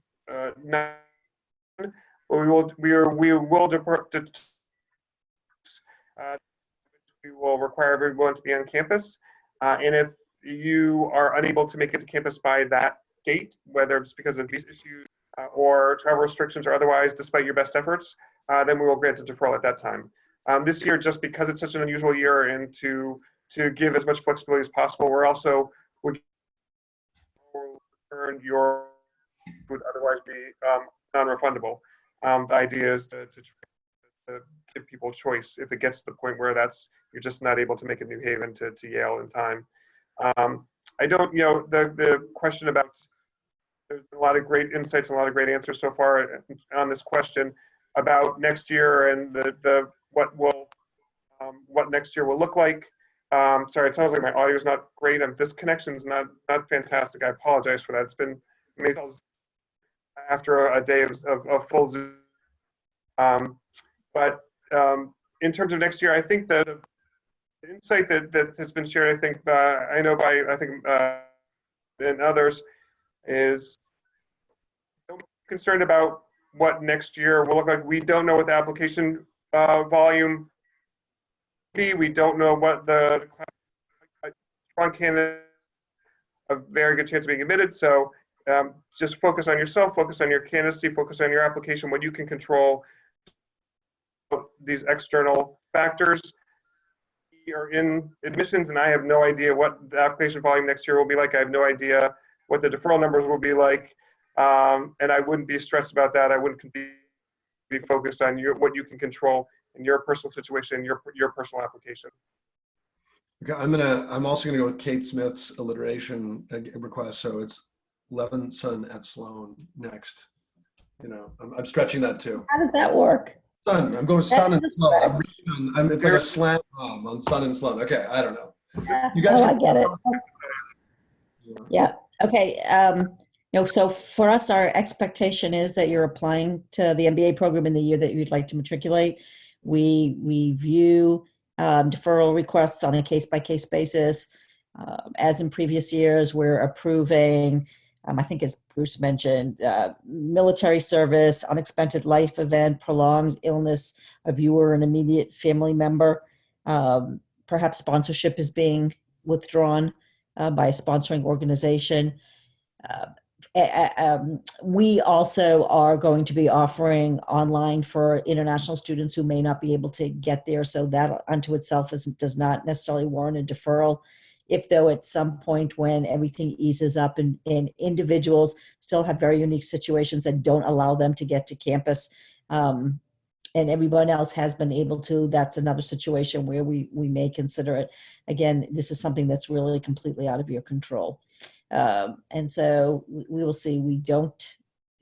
will require everyone to be on campus. And if you are unable to make it to campus by that date, whether it's because of visa issues or travel restrictions or otherwise, despite your best efforts, then we will grant a deferral at that time. This year, just because it's such an unusual year and to give as much flexibility as possible, we're also return your would otherwise be non-refundable. The idea is to give people choice if it gets to the point where you're just not able to make a New Haven to Yale in time. I don't, the question about, there's been a lot of great insights and a lot of great answers so far on this question about next year and what next year will look like. Sorry, it sounds like my audio is not great. This connection's not fantastic. I apologize for that. It's been amazing after a day of full Zoom. But in terms of next year, I think the insight that has been shared, I think, and others, is don't be concerned about what next year will look like. We don't know what the application volume will be. We don't know what the strong candidate, a very good chance of being admitted. So just focus on yourself, focus on your candidacy, focus on your application, what you can control. These external factors. We are in admissions, and I have no idea what the application volume next year will be like. I have no idea what the deferral numbers will be like, and I wouldn't be stressed about that. I wouldn't be focused on what you can control in your personal situation, your personal application. Okay, I'm also gonna go with Kate Smith's alliteration request. So it's Levenson at Sloan next. I'm stretching that too. How does that work? Sun. I'm going Sun and Sloan. It's like a slam on Sun and Sloan. Okay, I don't know. You guys I get it. Yeah. Okay. So for us, our expectation is that you're applying to the MBA program in the year that you'd like to matriculate. We view deferral requests on a case-by-case basis. As in previous years, we're approving, I think as Bruce mentioned, military service, unexpected life event, prolonged illness of you or an immediate family member. Perhaps sponsorship is being withdrawn by a sponsoring organization. We also are going to be offering online for international students who may not be able to get there. So that unto itself does not necessarily warrant a deferral. If though at some point when everything eases up and individuals still have very unique situations that don't allow them to get to campus, and everyone else has been able to, that's another situation where we may consider it. Again, this is something that's really completely out of your control. And so we will see.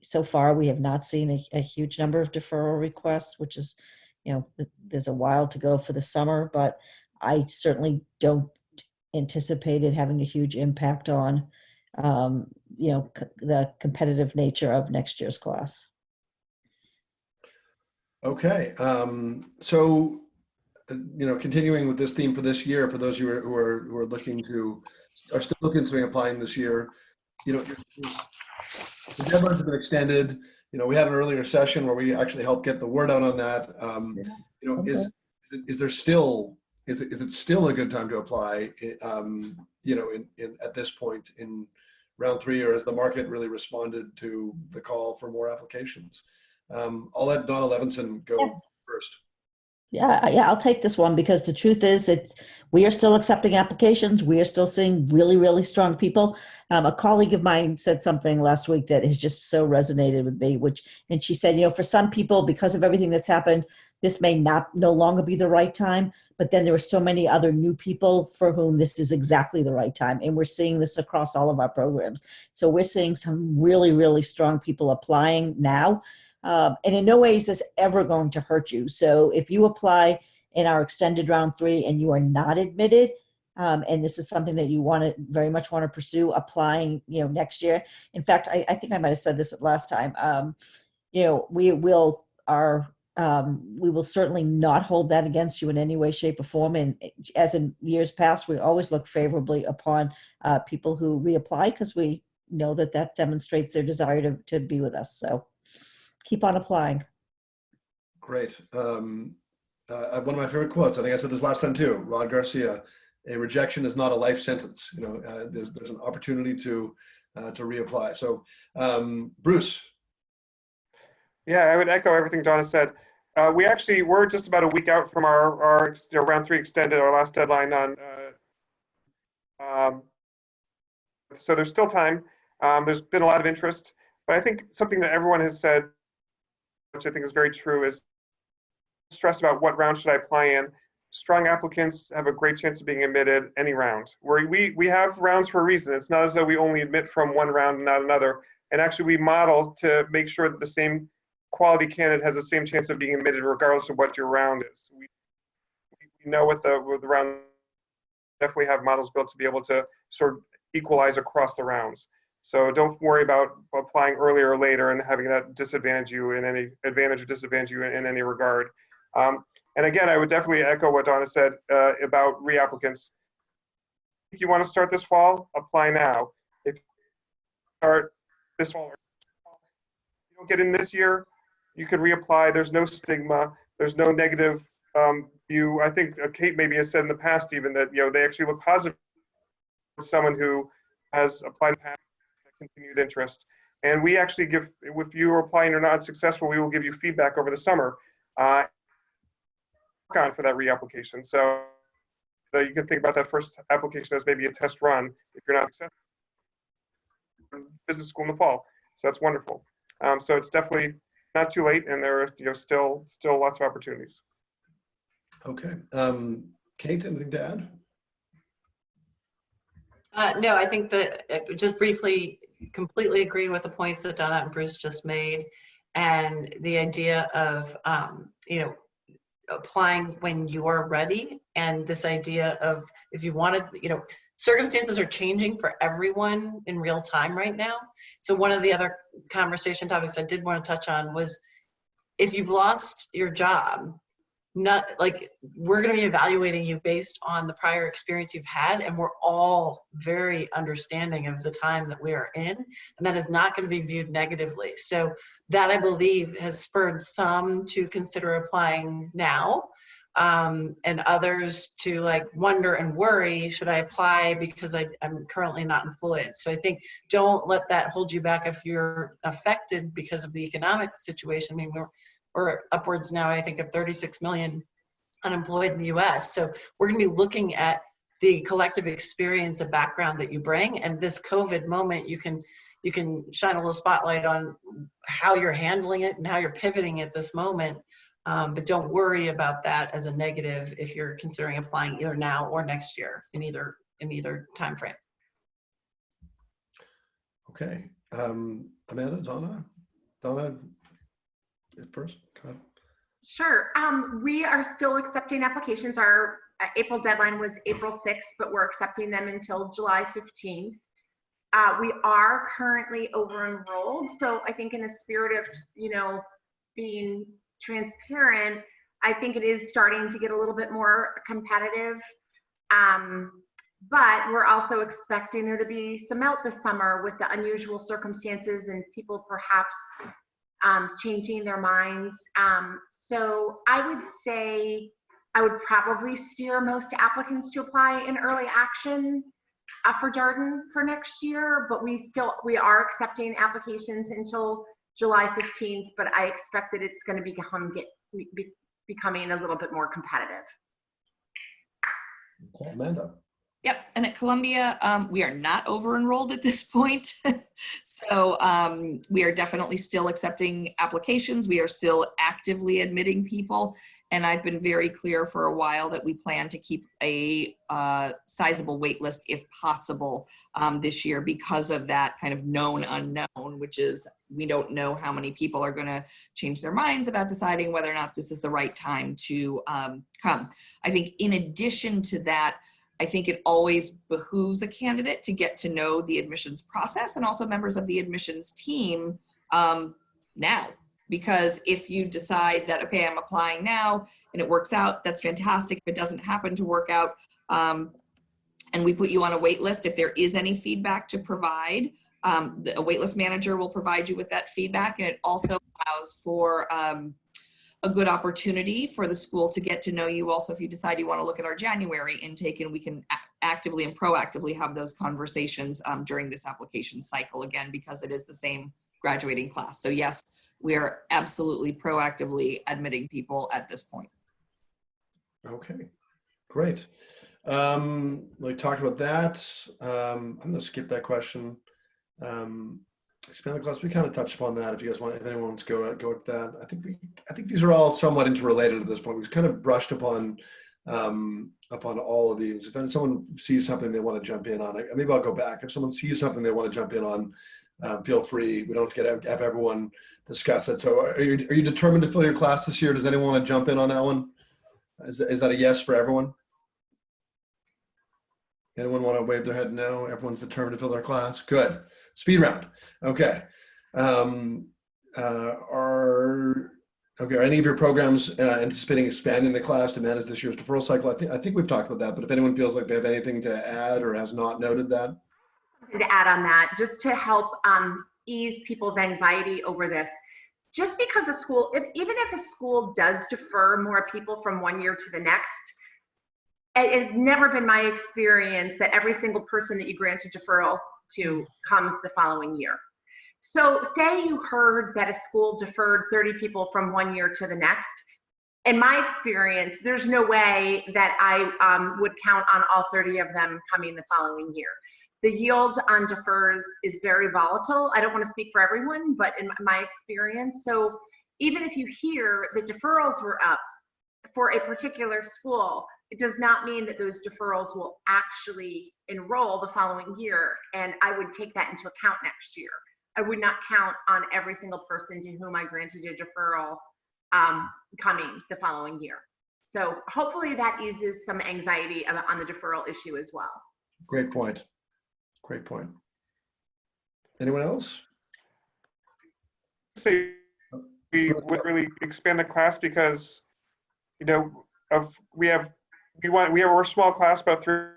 So far, we have not seen a huge number of deferral requests, which is, there's a while to go for the summer, but I certainly don't anticipate it having a huge impact on, the competitive nature of next year's class. Okay, so continuing with this theme for this year, for those who are still considering applying this year, the deadlines have been extended. We had an earlier session where we actually helped get the word out on that. Okay. Is it still a good time to apply? At this point in round 3, or has the market really responded to the call for more applications? I'll let Dawna Levenson go first. Yeah, I'll take this one because the truth is we are still accepting applications. We are still seeing really, really strong people. A colleague of mine said something last week that has just so resonated with me, and she said, for some people, because of everything that's happened, this may no longer be the right time, but then there are so many other new people for whom this is exactly the right time. And we're seeing this across all of our programs. So we're seeing some really, really strong people applying now. And in no way is this ever going to hurt you. So if you apply in our extended round 3 and you are not admitted, and this is something that you very much want to pursue applying, next year. In fact, I think I might have said this last time. We will certainly not hold that against you in any way, shape, or form. And as in years past, we always look favorably upon people who reapply because we know that demonstrates their desire to be with us. So keep on applying. Great. One of my favorite quotes, I think I said this last time too, Rod Garcia, a rejection is not a life sentence. There's an opportunity to reapply. So Bruce. Yeah, I would echo everything Dawna said. We're just about a week out from our round 3 extended, our last deadline on, so there's still time. There's been a lot of interest. But I think something that everyone has said, which I think is very true, is stress about what round should I apply in. Strong applicants have a great chance of being admitted any round. We have rounds for a reason. It's not as though we only admit from one round and not another. And actually we model to make sure that the same quality candidate has the same chance of being admitted regardless of what your round is. We know with the round, definitely have models built to be able to sort of equalize across the rounds. So don't worry about applying earlier or later and having that disadvantage you in any advantage or disadvantage you in any regard. And again, I would definitely echo what Dawna said about reapplicants. If you want to start this fall, apply now. If you start this fall, you don't get in this year, you can reapply. There's no stigma. There's no negative view. I think Kate maybe has said in the past even that they actually look positive for someone who has applied in the past, continued interest. And we actually give, if you are applying or not successful, we will give you feedback over the summer. On for that reapplication. So you can think about that first application as maybe a test run if you're not successful. Business school in the fall. So that's wonderful. So it's definitely not too late, and there are still lots of opportunities. Okay. Kate, anything to add? No, I think that just briefly, completely agree with the points that Dawna and Bruce just made, and the idea of applying when you're ready, and this idea of if you wanted, circumstances are changing for everyone in real time right now. So one of the other conversation topics I did want to touch on was if you've lost your job, we're going to be evaluating you based on the prior experience you've had, and we're all very understanding of the time that we are in, and that is not going to be viewed negatively. So that, I believe, has spurred some to consider applying now, and others to wonder and worry, should I apply because I'm currently not employed? So I think don't let that hold you back if you're affected because of the economic situation. I mean, we're upwards now, I think, of 36 million unemployed in the US. So we're going to be looking at the collective experience and background that you bring. And this COVID moment, you can shine a little spotlight on how you're handling it and how you're pivoting at this moment. But don't worry about that as a negative if you're considering applying either now or next year in either time frame. Okay. Amanda, Dawna, first. Go ahead. Sure. We are still accepting applications. Our April deadline was April 6th, but we're accepting them until July 15th. We are currently over enrolled. So I think in the spirit of, being transparent, I think it is starting to get a little bit more competitive. But we're also expecting there to be some out this summer with the unusual circumstances and people perhaps changing their minds. So I would say I would probably steer most applicants to apply in early action for Darden for next year, but we are accepting applications until July 15th, but I expect that it's going to becoming a little bit more competitive. Okay, Amanda. Yep, and at Columbia, we are not over enrolled at this point. So we are definitely still accepting applications. We are still actively admitting people. And I've been very clear for a while that we plan to keep a sizable wait list if possible this year because of that kind of known unknown, which is we don't know how many people are gonna change their minds about deciding whether or not this is the right time to come. I think in addition to that, I think it always behooves a candidate to get to know the admissions process and also members of the admissions team now. Because if you decide that, okay, I'm applying now and it works out, that's fantastic. If it doesn't happen to work out and we put you on a wait list, if there is any feedback to provide, a waitlist manager will provide you with that feedback. And it also allows for a good opportunity for the school to get to know you also if you decide you want to look at our January intake, and we can actively and proactively have those conversations during this application cycle again, because it is the same graduating class. So yes, we are absolutely proactively admitting people at this point. Okay, great. We talked about that. I'm going to skip that question. Expand the class. We kind of touched upon that. If you guys want, if anyone wants to go with that, I think these are all somewhat interrelated at this point. We've kind of brushed upon all of these. If someone sees something they want to jump in on, maybe I'll go back. If someone sees something they want to jump in on, feel free. We don't have to have everyone discuss it. So, are you determined to fill your class this year? Does anyone want to jump in on that one? Is that a yes for everyone? Anyone want to wave their head no? Everyone's determined to fill their class? Good. Speed round. Okay. Are any of your programs anticipating expanding the class to manage this year's deferral cycle? I think we've talked about that, but if anyone feels like they have anything to add or has not noted that. To add on that, just to help ease people's anxiety over this. Just because a school, even if a school does defer more people from one year to the next, it has never been my experience that every single person that you grant a deferral to comes the following year. So say you heard that a school deferred 30 people from one year to the next. In my experience, there's no way that I would count on all 30 of them coming the following year. The yield on defers is very volatile. I don't want to speak for everyone, but in my experience, so even if you hear the deferrals were up for a particular school, it does not mean that those deferrals will actually enroll the following year, and I would take that into account next year. I would not count on every single person to whom I granted a deferral coming the following year. So hopefully that eases some anxiety on the deferral issue as well. Great point. Great point. Anyone else? Say we would really expand the class because, you know, we're a small class, about 3.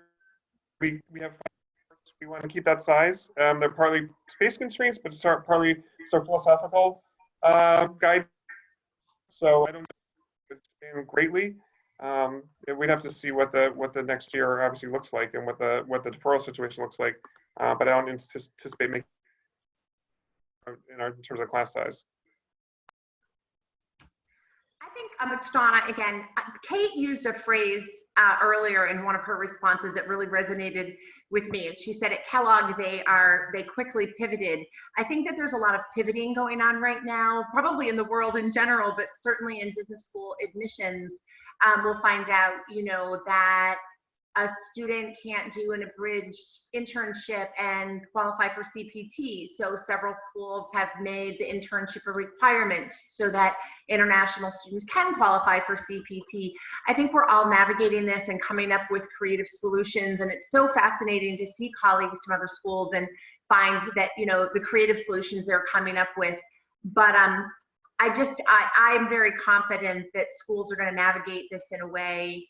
We have 5. We want to keep that size. They're partly space constraints, but partly philosophical guidance. So I don't expand greatly. We'd have to see what the next year obviously looks like and what the deferral situation looks like. But I don't anticipate making in terms of class size. I think it's Dawna again. Kate used a phrase earlier in one of her responses that really resonated with me. And she said at Kellogg, they quickly pivoted. I think that there's a lot of pivoting going on right now, probably in the world in general, but certainly in business school admissions. We'll find out, you know, that a student can't do an abridged internship and qualify for CPT. So several schools have made the internship a requirement so that international students can qualify for CPT. I think we're all navigating this and coming up with creative solutions. And it's so fascinating to see colleagues from other schools and find that, you know, the creative solutions they're coming up with. But I'm very confident that schools are going to navigate this in a way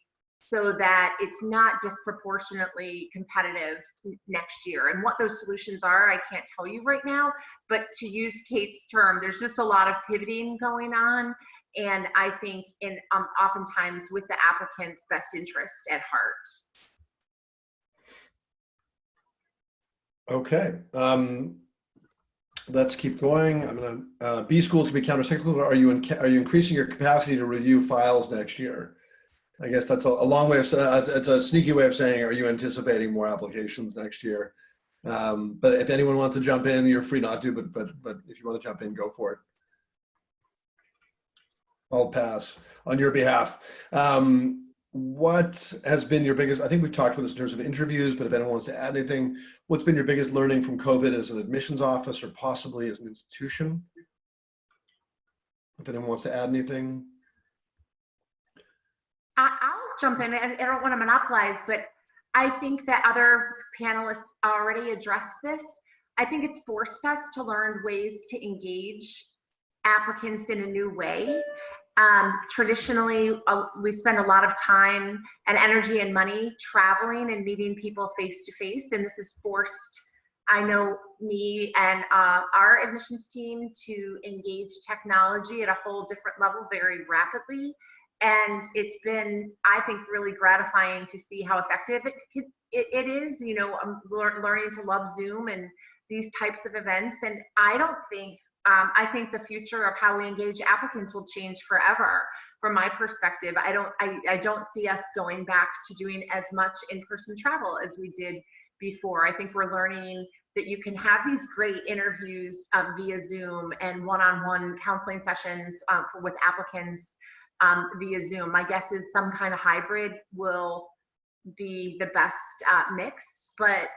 so that it's not disproportionately competitive next year. And what those solutions are, I can't tell you right now, but to use Kate's term, there's just a lot of pivoting going on. And I think oftentimes with the applicant's best interest at heart. Okay. Let's keep going. I'm gonna B schools can be countercyclical. Are you increasing your capacity to review files next year? I guess that's a long way of it's a sneaky way of saying, are you anticipating more applications next year? But if anyone wants to jump in, you're free not to, but if you want to jump in, go for it. I'll pass on your behalf. What has been your biggest, I think we've talked about this in terms of interviews, but if anyone wants to add anything, what's been your biggest learning from COVID as an admissions office or possibly as an institution? If anyone wants to add anything. I'll jump in. I don't want to monopolize, but I think that other panelists already addressed this. I think it's forced us to learn ways to engage applicants in a new way. Traditionally, we spend a lot of time and energy and money traveling and meeting people face to face, and this has forced, I know, me and our admissions team to engage technology at a whole different level very rapidly. And it's been, I think, really gratifying to see how effective it is. You know, I'm learning to love Zoom and these types of events. And I don't think, I think the future of how we engage applicants will change forever. From my perspective, I don't see us going back to doing as much in-person travel as we did before. I think we're learning that you can have these great interviews via Zoom and one-on-one counseling sessions with applicants via Zoom. My guess is some kind of hybrid will be the best mix, but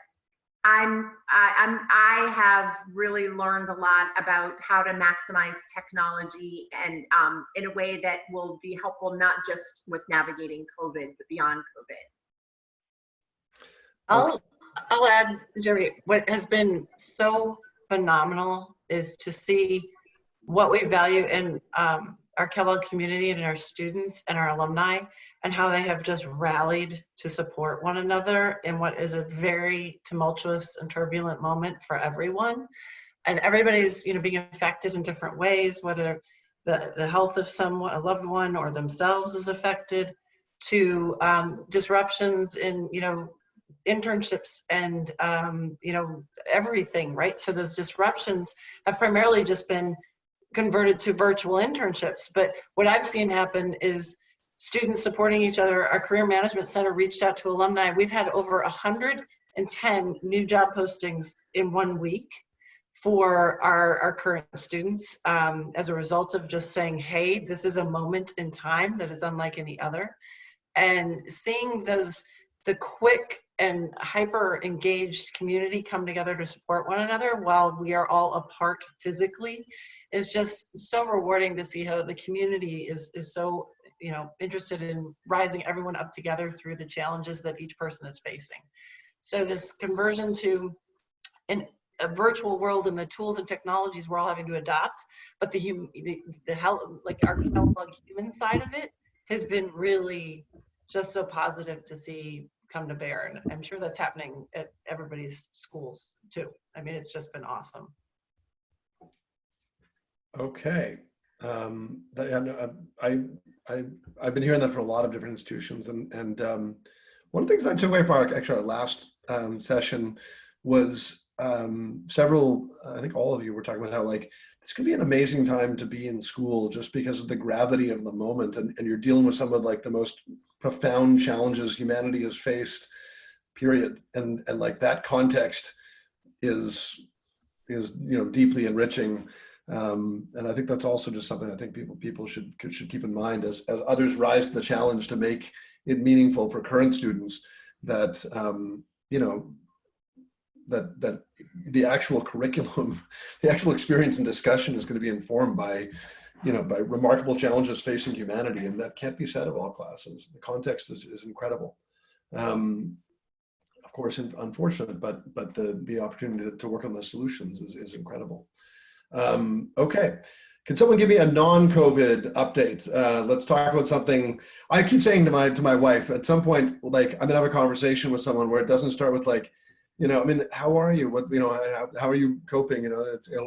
I have really learned a lot about how to maximize technology and in a way that will be helpful not just with navigating COVID, but beyond COVID. I'll add, Jerry, what has been so phenomenal is to see what we value in our Kellogg community and our students and our alumni, and how they have just rallied to support one another in what is a very tumultuous and turbulent moment for everyone. And everybody's, being affected in different ways, whether the health of someone, a loved one, or themselves is affected, to disruptions in, internships and, everything, right? So those disruptions have primarily just been converted to virtual internships. But what I've seen happen is students supporting each other. Our Career Management Center reached out to alumni. We've had over 110 new job postings in 1 week for our current students as a result of just saying, hey, this is a moment in time that is unlike any other. And seeing the quick and hyper engaged community come together to support one another while we are all apart physically is just so rewarding to see how the community is so interested in rising everyone up together through the challenges that each person is facing. So this conversion to a virtual world and the tools and technologies we're all having to adopt, but the health, like our Kellogg human side of it, has been really just so positive to see come to bear. And I'm sure that's happening at everybody's schools too. I mean, it's just been awesome. Okay. I've been hearing that from a lot of different institutions, and one of the things I took away from our last session was several, I think all of you were talking about how this could be an amazing time to be in school just because of the gravity of the moment, and you're dealing with some of the most profound challenges humanity has faced, period. And that context is deeply enriching. And I think that's also just something I think people should keep in mind as others rise to the challenge to make it meaningful for current students, that that the actual curriculum, the actual experience and discussion is going to be informed by by remarkable challenges facing humanity, and that can't be said of all classes. The context is incredible. Of course, unfortunate, but the opportunity to work on the solutions is incredible. Okay, can someone give me a non-COVID update? Let's talk about something. I keep saying to my wife at some point, I'm gonna have a conversation with someone where it doesn't start with how are you? What how are you coping?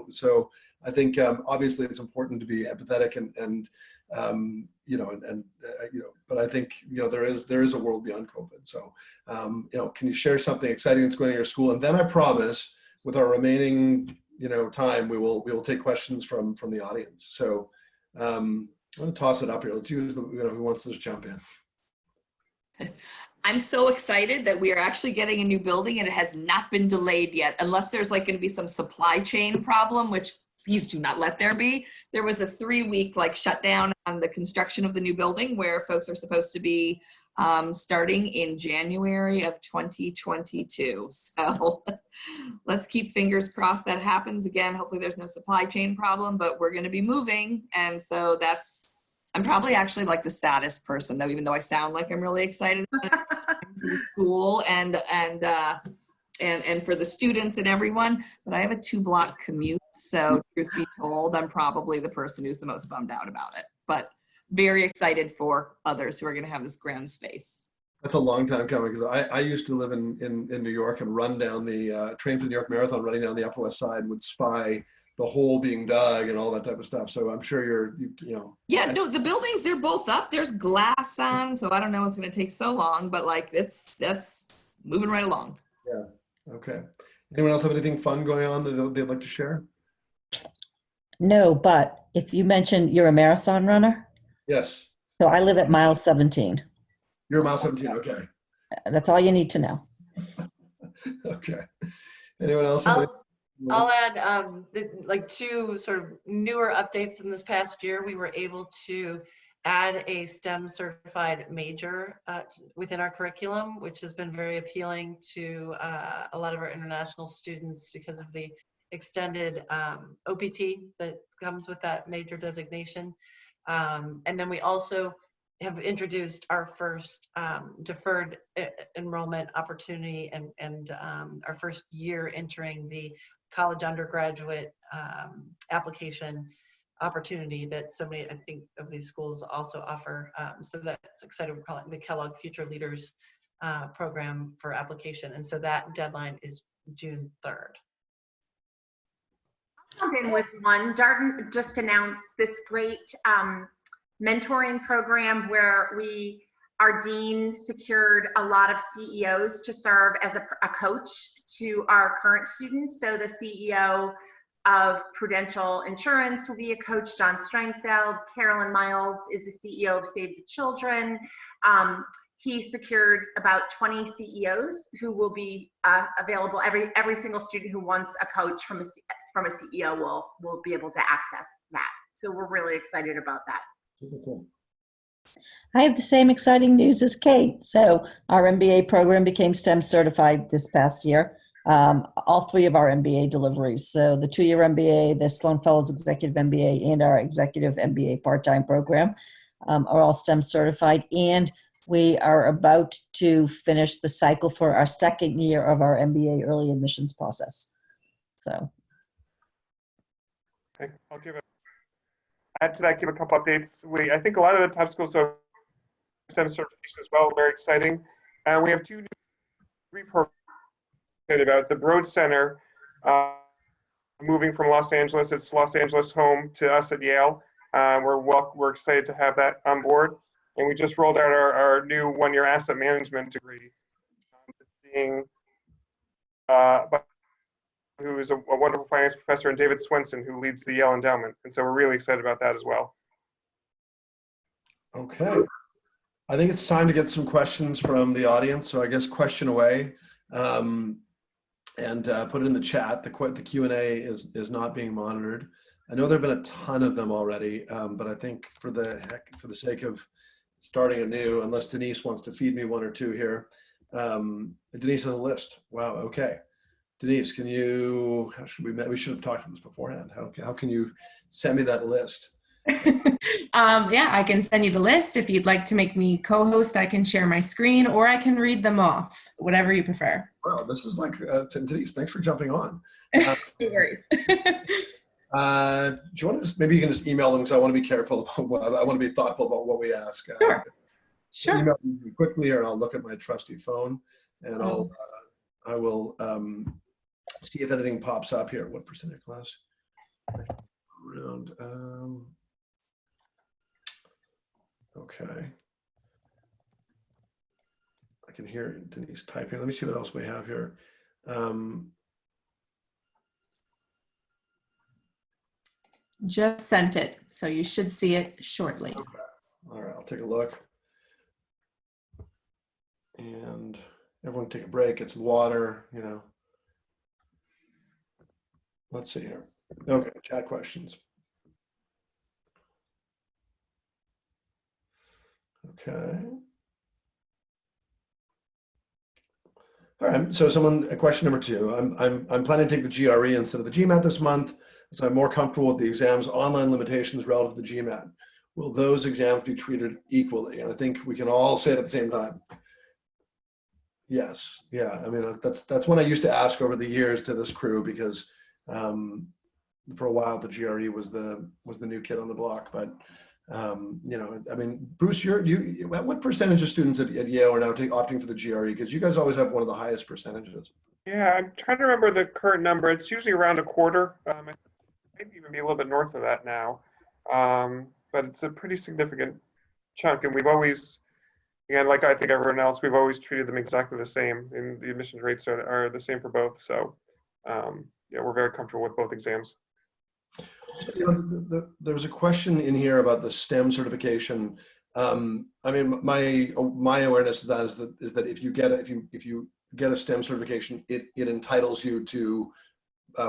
So I think obviously it's important to be empathetic and but I think there is a world beyond COVID. So can you share something exciting that's going on in your school? And then I promise, with our remaining time, we will take questions from the audience. So I'm going to toss it up here. Let's use the who wants to just jump in. I'm so excited that we are actually getting a new building and it has not been delayed yet, unless there's going to be some supply chain problem, which please do not let there be. There was a 3-week shutdown on the construction of the new building where folks are supposed to be starting in January of 2022. So let's keep fingers crossed that happens again. Hopefully there's no supply chain problem, but we're going to be moving. And so I'm probably actually the saddest person though, even though I sound like I'm really excited for the school and for the students and everyone, but I have a 2-block commute. So truth be told, I'm probably the person who's the most bummed out about it, but very excited for others who are going to have this grand space. That's a long time coming, because I used to live in New York and run down the train for the New York Marathon, running down the Upper West Side, would spy the hole being dug and all that type of stuff. So I'm sure Yeah, no, the buildings, they're both up. There's glass on, so I don't know if it's going to take so long, but that's moving right along. Yeah. Okay. Anyone else have anything fun going on that they'd like to share? No, but if you mentioned you're a marathon runner. Yes. So I live at mile 17. You're a mile 17. Okay. That's all you need to know. Okay. Anyone else? I'll add like two sort of newer updates in this past year. We were able to add a STEM certified major within our curriculum, which has been very appealing to a lot of our international students because of the extended OPT that comes with that major designation. And then we also have introduced our first deferred enrollment opportunity and our first year entering the college undergraduate application opportunity that so many, I think, of these schools also offer. So that's exciting. We're calling it the Kellogg Future Leaders program for application. And so that deadline is June 3rd. I'll jump in with one. Darden just announced this great mentoring program where our dean secured a lot of CEOs to serve as a coach to our current students. So the CEO of Prudential Insurance will be a coach, John Strangfeld. Carolyn Miles is the CEO of Save the Children. He secured about 20 CEOs who will be available. Every single student who wants a coach from a CEO will be able to access that. So we're really excited about that. Super cool. I have the same exciting news as Kate. So our MBA program became STEM certified this past year. All three of our MBA deliveries. So the 2-year MBA, the Sloan Fellows Executive MBA, and our Executive MBA part-time program are all STEM certified. And we are about to finish the cycle for our second year of our MBA early admissions process. So. Okay, I'll add to that, give a couple updates. I think a lot of the top schools have STEM certification as well, very exciting. And we have two new programs about the Broad Center moving from Los Angeles. It's Los Angeles home to us at Yale. We're excited to have that on board. And we just rolled out our new 1-year asset management degree, being who is a wonderful finance professor, and David Swenson, who leads the Yale Endowment. And so we're really excited about that as well. Okay. I think it's time to get some questions from the audience. So I guess question away and put it in the chat. The Q&A is not being monitored. I know there have been a ton of them already, but I think for the sake of starting anew, unless Denise wants to feed me one or two here. Denise has a list. Wow, okay. Denise, can you, we should have talked about this beforehand. How can you send me that list? Yeah, I can send you the list. If you'd like to make me co-host, I can share my screen or I can read them off, whatever you prefer. Wow, this is like, Denise, thanks for jumping on. No worries. Do you want to maybe you can just email them because I want to be careful about I want to be thoughtful about what we ask. Sure. Email me quickly, or I'll look at my trusty phone and I will see if anything pops up here. What percentage class? Around. Okay. I can hear Denise typing. Let me see what else we have here. Just sent it, so you should see it shortly. Okay. All right, I'll take a look. And everyone take a break, get some water, you know. Let's see here. Okay, chat questions. Okay. All right, so question number 2. I'm planning to take the GRE instead of the GMAT this month, so I'm more comfortable with the exam's online limitations relative to the GMAT. Will those exams be treated equally? And I think we can all say it at the same time. Yes, yeah, I mean, that's one I used to ask over the years to this crew, because for a while the GRE was the new kid on the block. But you know, I mean, Bruce, what percentage of students at Yale are now opting for the GRE? Because you guys always have one of the highest percentages. Yeah, I'm trying to remember the current number. It's usually around a quarter. It might even be a little bit north of that now. But it's a pretty significant chunk, and we've always, again, like I think everyone else, we've always treated them exactly the same, and the admissions rates are the same for both. So yeah, we're very comfortable with both exams. You know, there was a question in here about the STEM certification. I mean, my awareness of that is that if you get a STEM certification, it entitles you to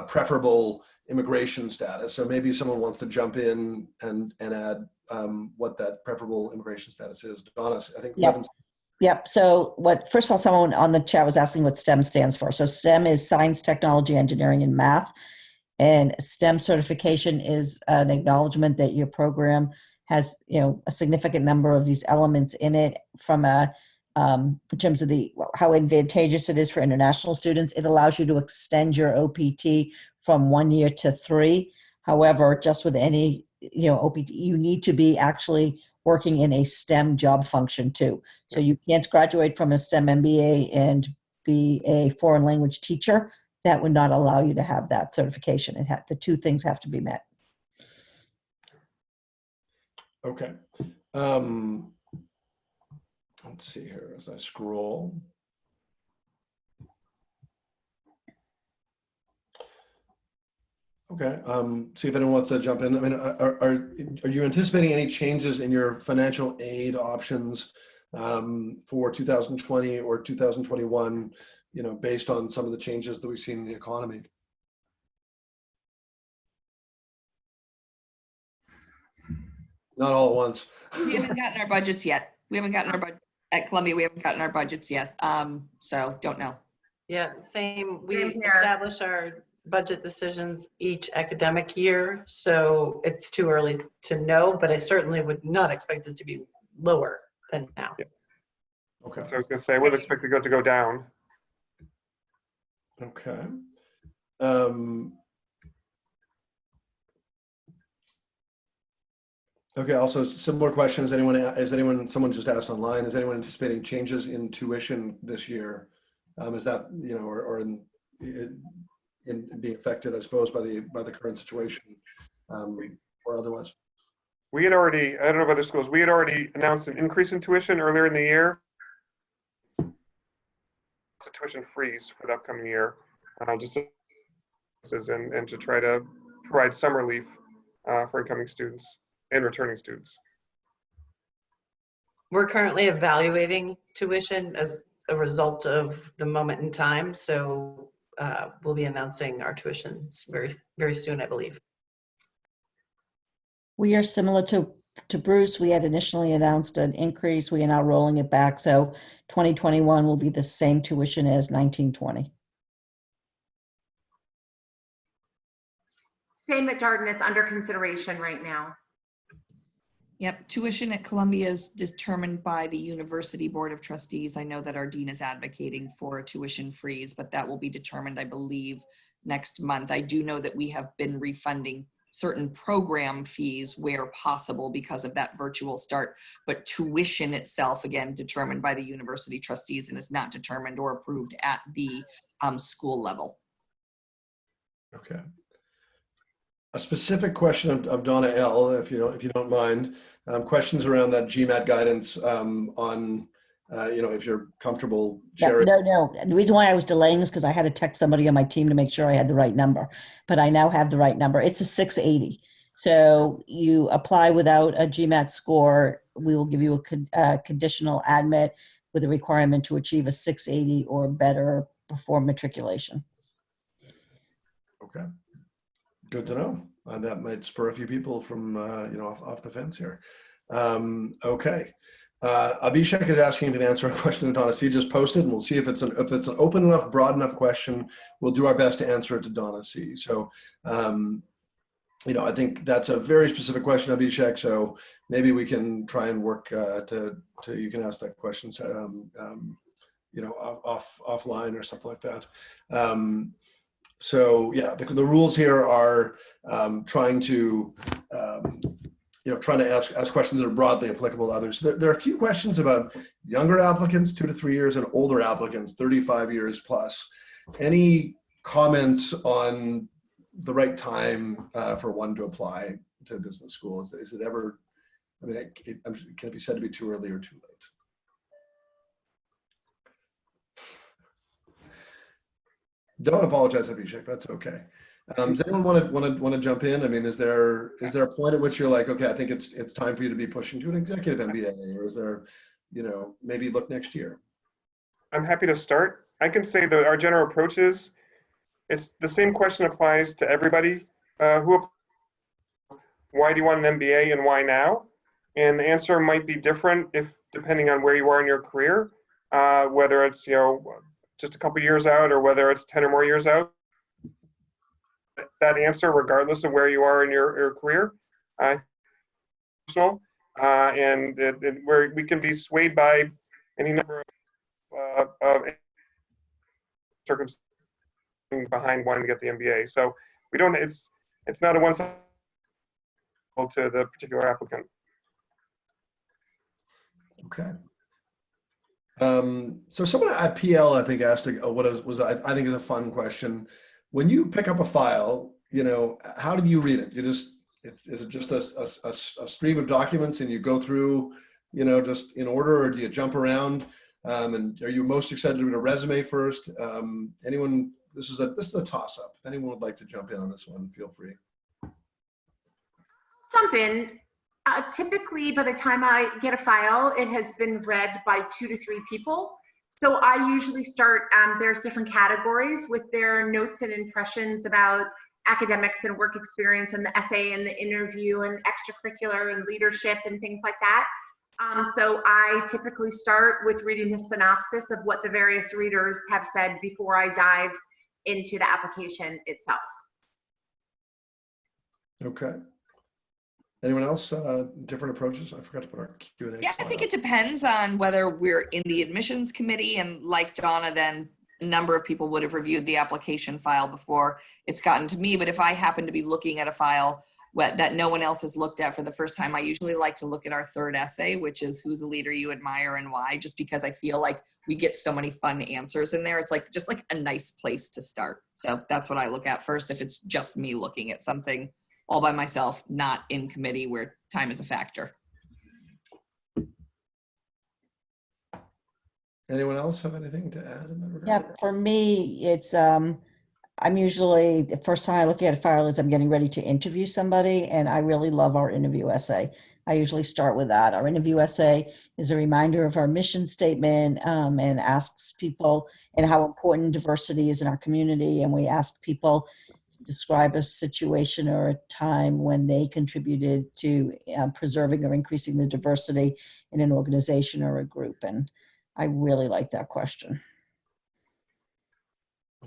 preferable immigration status. So maybe someone wants to jump in and add what that preferable immigration status is. Dawna, I think. Yep. Yep. So first of all, someone on the chat was asking what STEM stands for. So STEM is science, technology, engineering, and math. And STEM certification is an acknowledgement that your program has, a significant number of these elements in it from in terms of how advantageous it is for international students. It allows you to extend your OPT from 1 year to 3. However, just with any, OPT, you need to be actually working in a STEM job function too. So you can't graduate from a STEM MBA and be a foreign language teacher. That would not allow you to have that certification. The two things have to be met. Okay. Let's see here as I scroll. Okay. See if anyone wants to jump in. I mean, are you anticipating any changes in your financial aid options for 2020 or 2021? Based on some of the changes that we've seen in the economy. Not all at once. We haven't gotten our budgets yet. We haven't gotten our budget at Columbia. We haven't gotten our budgets yet. So don't know. Yeah, same. We Same here. establish our budget decisions each academic year, so it's too early to know, but I certainly would not expect it to be lower than now. Yeah. Okay. So I was going to say, I would expect it to go down. Okay. Okay. Also, similar questions. Someone just asked online, is anyone anticipating changes in tuition this year? Is that, or in being affected, I suppose, by the current situation, or otherwise? We had already, I don't know about other schools, we had already announced an increase in tuition earlier in the year. It's a tuition freeze for the upcoming year, just and to try to provide some relief for incoming students and returning students. We're currently evaluating tuition as a result of the moment in time, so we'll be announcing our tuitions very, very soon, I believe. We are similar to Bruce. We had initially announced an increase. We are now rolling it back. So 2021 will be the same tuition as 1920. Same at Darden, it's under consideration right now. Yep, tuition at Columbia is determined by the University Board of Trustees. I know that our dean is advocating for a tuition freeze, but that will be determined, I believe, next month. I do know that we have been refunding certain program fees where possible because of that virtual start, but tuition itself, again, determined by the university trustees and is not determined or approved at the school level. Okay. A specific question of Dawna L, if you don't mind, questions around that Gmat guidance on, if you're comfortable sharing. No. The reason why I was delaying is because I had to text somebody on my team to make sure I had the right number, but I now have the right number. It's a 680. So you apply without a Gmat score, we will give you a conditional admit with a requirement to achieve a 680 or better before matriculation. Okay. Good to know. That might spur a few people from, off the fence here. Okay. Abhishek is asking if you can answer a question that Dawna C just posted, and we'll see if it's an open enough, broad enough question. We'll do our best to answer it to Dawna C. So, I think that's a very specific question, Abhishek. So maybe we can try and work to you can ask that question, offline or something like that. So yeah, the rules here are trying to ask questions that are broadly applicable to others. There are a few questions about younger applicants, 2 to 3 years, and older applicants, 35 years plus. Any comments on the right time for one to apply to business school? Is it ever, can it be said to be too early or too late? Don't apologize, Abhishek. That's okay. Does anyone want to jump in? I mean, is there a point at which you're like, okay, I think it's time for you to be pushing to an executive MBA, or is there, maybe look next year? I'm happy to start. I can say that our general approach is, it's the same question applies to everybody. Why do you want an MBA and why now? And the answer might be different depending on where you are in your career, whether it's just a couple years out or whether it's 10 or more years out. That answer, regardless of where you are in your career, personal, and where we can be swayed by any number of circumstances behind wanting to get the MBA. So we don't. It's not a one-size to the particular applicant. Okay. So someone at PL, I think, asked I think is a fun question. When you pick up a file, how do you read it? Is it just a stream of documents and you go through, just in order, or do you jump around? And are you most excited to read a resume first? Anyone? This is a toss-up. If anyone would like to jump in on this one, feel free. Jump in. Typically, by the time I get a file, it has been read by 2 to 3 people. So I usually start, there's different categories with their notes and impressions about academics and work experience and the essay and the interview and extracurricular and leadership and things like that. So I typically start with reading the synopsis of what the various readers have said before I dive into the application itself. Okay. Anyone else? Different approaches? I forgot to put our Q&A. Yeah, I think it depends on whether we're in the admissions committee, and like Dawna, then a number of people would have reviewed the application file before it's gotten to me. But if I happen to be looking at a file that no one else has looked at for the first time, I usually like to look at our third essay, which is who's a leader you admire and why, just because I feel like we get so many fun answers in there. It's just like a nice place to start. So that's what I look at first if it's just me looking at something all by myself, not in committee where time is a factor. Anyone else have anything to add in that regard? Yeah, for me, it's I'm usually, the first time I look at a file is I'm getting ready to interview somebody, and I really love our interview essay. I usually start with that. Our interview essay is a reminder of our mission statement, and asks people and how important diversity is in our community. And we ask people to describe a situation or a time when they contributed to preserving or increasing the diversity in an organization or a group. And I really like that question.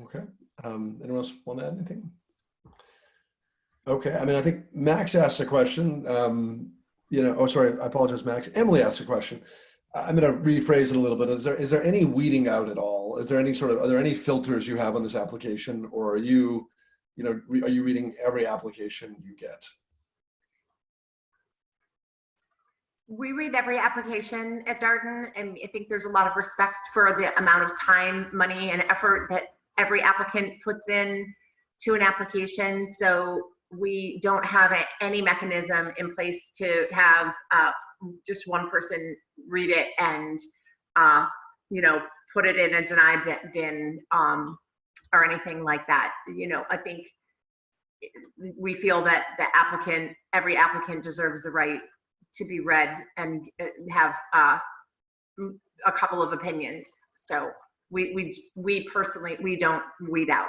Okay. Anyone else want to add anything? Okay. I mean, I think Max asked a question. Oh, sorry. I apologize, Max. Emily asked a question. I'm going to rephrase it a little bit. Is there any weeding out at all? Is there any are there any filters you have on this application, or are you, are you reading every application you get? We read every application at Darden, and I think there's a lot of respect for the amount of time, money, and effort that every applicant puts in to an application. So we don't have any mechanism in place to have just one person read it and put it in a deny bin or anything like that. I think we feel that every applicant deserves the right to be read and have a couple of opinions. So we personally, we don't weed out.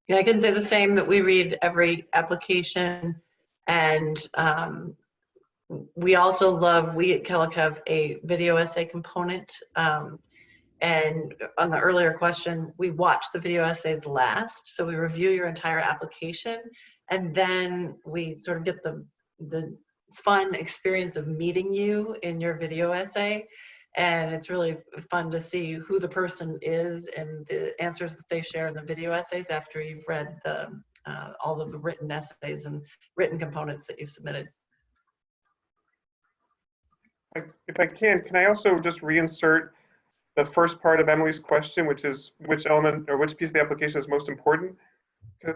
Yeah, I can say the same, that we read every application, and we also we at Kellogg have a video essay component. And on the earlier question, we watch the video essays last. So we review your entire application, and then we sort of get the fun experience of meeting you in your video essay. And it's really fun to see who the person is and the answers that they share in the video essays after you've read all of the written essays and written components that you've submitted. If I can I also just reinsert the first part of Emily's question, which is which element or which piece of the application is most important? I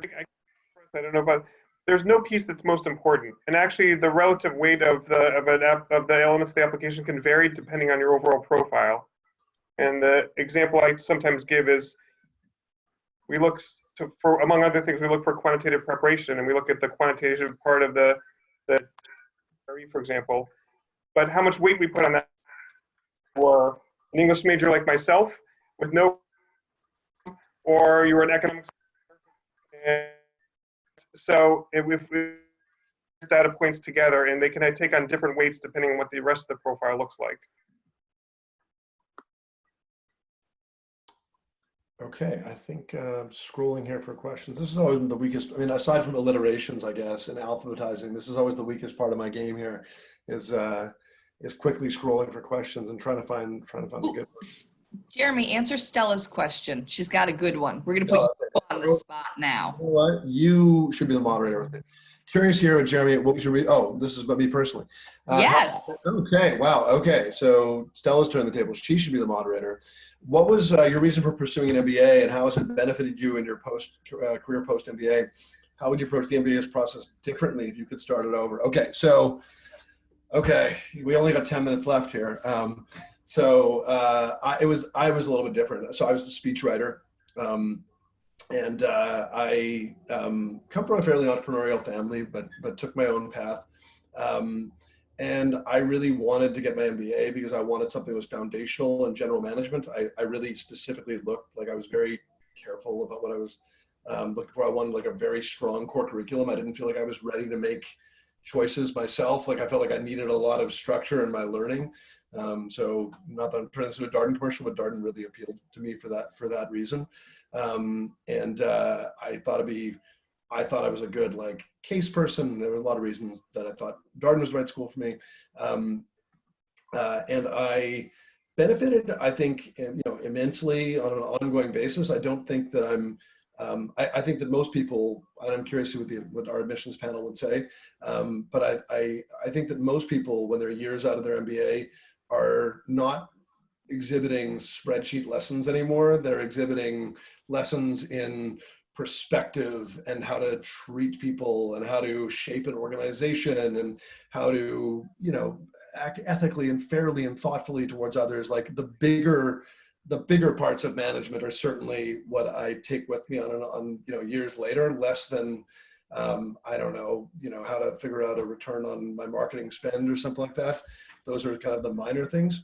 don't know about. There's no piece that's most important, and actually the relative weight of the elements of the application can vary depending on your overall profile. And the example I sometimes give is we look for among other things, we look for quantitative preparation, and we look at the quantitative part of the for example. But how much weight we put on that for an English major like myself, with no, or you're an economics. And so if we data points together, and they can take on different weights depending on what the rest of the profile looks like. Okay, I think scrolling here for questions. This is always the weakest. I mean, aside from alliterations, I guess, and alphabetizing, this is always the weakest part of my game here. Is quickly scrolling for questions and trying to find the good ones. Jeremy, answer Stella's question. She's got a good one. We're going to put you on the spot now. You know what? You should be the moderator with me. Curious here, Jeremy, what we should read. Oh, this is about me personally. Yes. Okay, wow. Okay, so Stella's turning the table. She should be the moderator. What was your reason for pursuing an MBA, and how has it benefited you in your career post-MBA? How would you approach the MBA process differently if you could start it over? Okay, so, we only got 10 minutes left here. I was a little bit different. So I was a speechwriter. And I come from a fairly entrepreneurial family, but took my own path. And I really wanted to get my MBA because I wanted something that was foundational in general management. I really specifically looked, like I was very careful about what I was looking for. I wanted like a very strong core curriculum. I didn't feel like I was ready to make choices myself. Like I felt like I needed a lot of structure in my learning. So not that I'm turning this into a Darden commercial, but Darden really appealed to me for that reason. I thought I was a good like case person. There were a lot of reasons that I thought Darden was the right school for me. And I benefited, I think, immensely on an ongoing basis. I don't think that I think that most people, and I'm curious what our admissions panel would say, but I think that most people, when they're years out of their MBA, are not exhibiting spreadsheet lessons anymore. They're exhibiting lessons in perspective and how to treat people and how to shape an organization and how to, act ethically and fairly and thoughtfully towards others. Like the bigger parts of management are certainly what I take with me on years later, less than I don't know, how to figure out a return on my marketing spend or something like that. Those are kind of the minor things.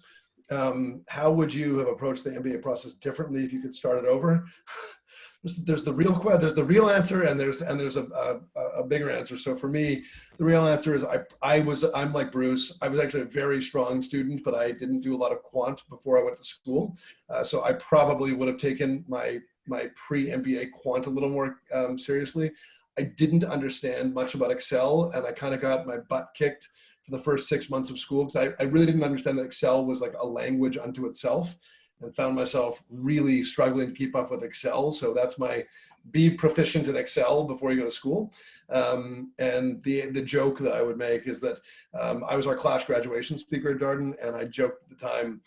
How would you have approached the MBA process differently if you could start it over? There's the real answer, and there's a bigger answer. So for me, the real answer is I'm like Bruce. I was actually a very strong student, but I didn't do a lot of quant before I went to school. So I probably would have taken my pre-MBA quant a little more seriously. I didn't understand much about Excel, and I kind of got my butt kicked for the first 6 months of school because I really didn't understand that Excel was like a language unto itself, and found myself really struggling to keep up with Excel. So that's my be proficient in Excel before you go to school. And the joke that I would make is that I was our class graduation speaker at Darden, and I joked at the time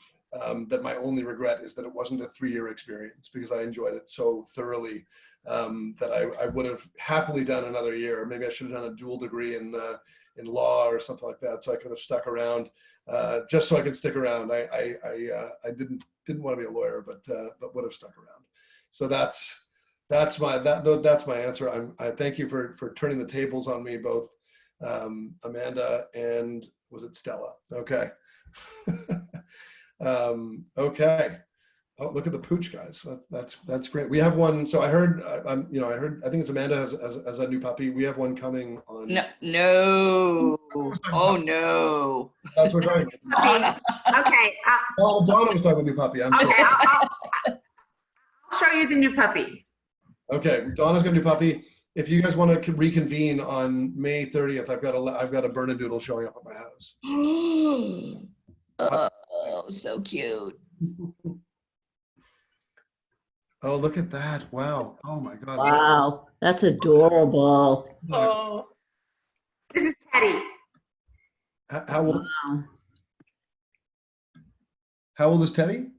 that my only regret is that it wasn't a 3-year experience because I enjoyed it so thoroughly that I would have happily done another year. Maybe I should have done a dual degree in law or something like that, so I could have stuck around just so I could stick around. I didn't want to be a lawyer, but would have stuck around. So that's my answer. I thank you for turning the tables on me, both Amanda and was it Stella? Okay. Okay. Oh, look at the pooch, guys. That's great. We have one. So I heard, I think it's Amanda has a new puppy. We have one coming on. No. Oh no. That's what we're talking about. Okay. Oh, Dawna was talking about new puppy. I'm sorry. Okay, I'll show you the new puppy. Okay, Dawna's got a new puppy. If you guys want to reconvene on May 30th, I've got a Bernedoodle showing up at my house. Oh, so cute. Oh, look at that. Wow. Oh my God. Wow, that's adorable. Oh, This is Teddy. How old, Wow. how old is Teddy?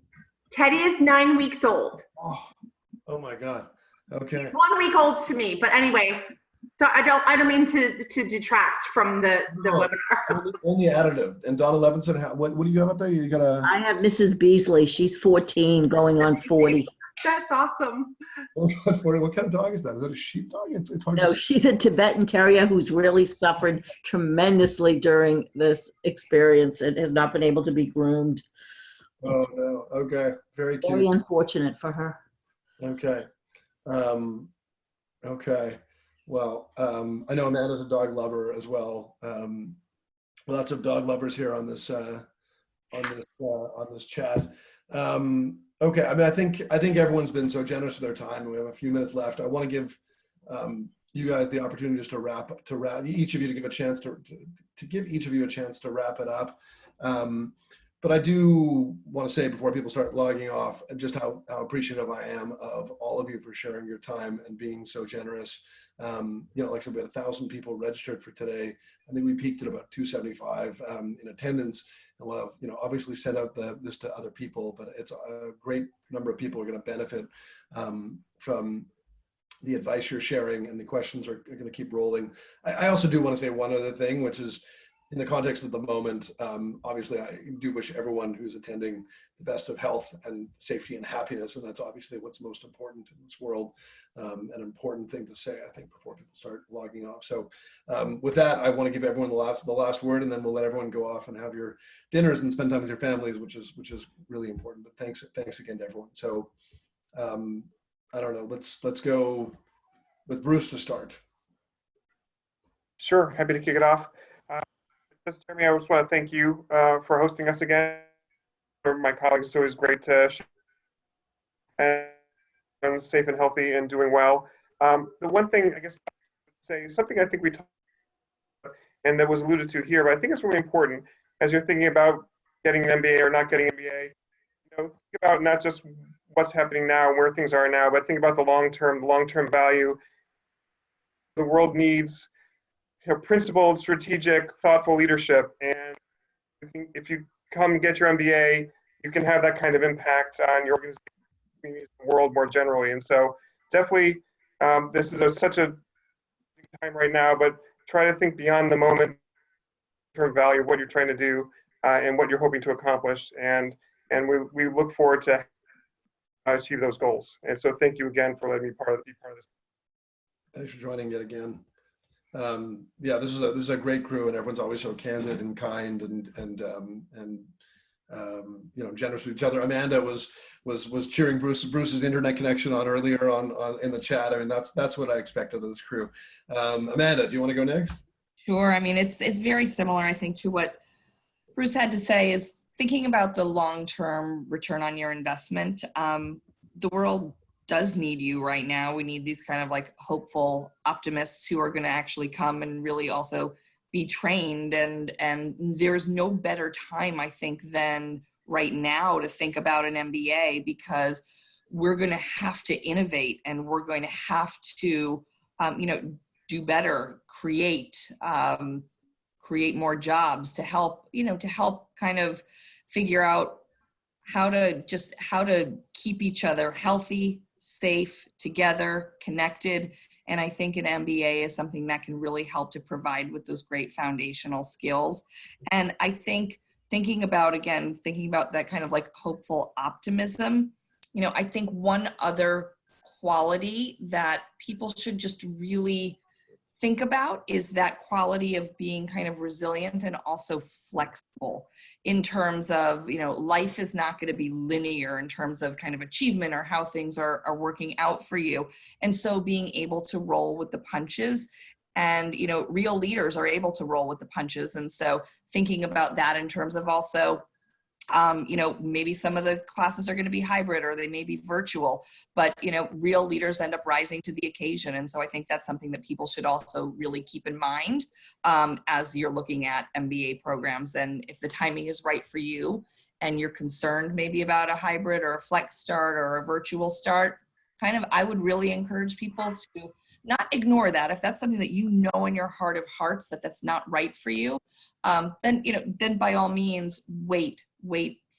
Teddy is 9 weeks old. Oh my God. Okay. 1 week old to me, but anyway. So I don't mean to detract from the No. webinar. Only additive. And Dawna Levenson, what do you have up there? You got a I have Mrs. Beasley. She's 14 going on 40. That's awesome. what kind of dog is that? Is that a sheepdog? It's hard No, to she's a Tibetan Terrier who's really suffered tremendously during this experience and has not been able to be groomed. Oh, no. Okay. Very Very cute. unfortunate for her. Okay. Okay. Well, I know Amanda's a dog lover as well. Lots of dog lovers here on this on this chat. Okay. I mean, I think everyone's been so generous with their time, and we have a few minutes left. I want to give you guys the opportunity just to wrap each of you to give a chance to give each of you a chance to wrap it up. But I do want to say before people start logging off, just how appreciative I am of all of you for sharing your time and being so generous. You know, like I said, we had 1,000 people registered for today. I think we peaked at about 275 in attendance. And we'll have, you know, obviously send out this to other people, but it's a great number of people are going to benefit from the advice you're sharing, and the questions are going to keep rolling. I also do want to say one other thing, which is in the context of the moment, obviously I do wish everyone who's attending the best of health and safety and happiness, and that's obviously what's most important in this world, an important thing to say, I think, before people start logging off. So with that, I want to give everyone the last word, and then we'll let everyone go off and have your dinners and spend time with your families, which is really important. But thanks again to everyone. So I don't know, let's go with Bruce to start. Sure, happy to kick it off. Jeremy, I just want to thank you for hosting us again. For my colleagues, it's always great to share and safe and healthy and doing well. The one thing I guess I would say is something I think we talked about and that was alluded to here, but I think it's really important as you're thinking about getting an MBA or not getting an MBA. You know, think about not just what's happening now and where things are now, but think about the long-term value. The world needs, you know, principled, strategic, thoughtful leadership. And if you come get your MBA, you can have that kind of impact on your organization, the world more generally. And so definitely, this is such a big time right now, but try to think beyond the moment, term value of what you're trying to do and what you're hoping to accomplish. And we look forward to achieve those goals. And so thank you again for letting me be part of this. Thanks for joining yet again. Yeah, this is a great crew, and everyone's always so candid and kind and you know, generous with each other. Amanda was cheering Bruce's internet connection on earlier on in the chat. I mean, that's what I expected of this crew. Amanda, do you want to go next? Sure. I mean, it's very similar, I think, to what Bruce had to say, is thinking about the long-term return on your investment. The world does need you right now. We need these kind of like hopeful optimists who are going to actually come and really also be trained. And there's no better time, I think, than right now to think about an MBA, because we're going to have to innovate, and we're going to have to, you know, do better, create more jobs to help, you know, to help kind of figure out how to keep each other healthy, safe, together, connected. And I think an MBA is something that can really help to provide with those great foundational skills. And I think thinking about that kind of like hopeful optimism, you know, I think one other quality that people should just really think about is that quality of being kind of resilient and also flexible in terms of, you know, life is not going to be linear in terms of kind of achievement or how things are working out for you. And so being able to roll with the punches, and, you know, real leaders are able to roll with the punches. And so thinking about that in terms of also, you know, maybe some of the classes are going to be hybrid or they may be virtual, but, you know, real leaders end up rising to the occasion. And so I think that's something that people should also really keep in mind as you're looking at MBA programs. And if the timing is right for you and you're concerned maybe about a hybrid or a flex start or a virtual start, I would really encourage people to not ignore that. If that's something that you know in your heart of hearts that that's not right for you, then, you know, then by all means, wait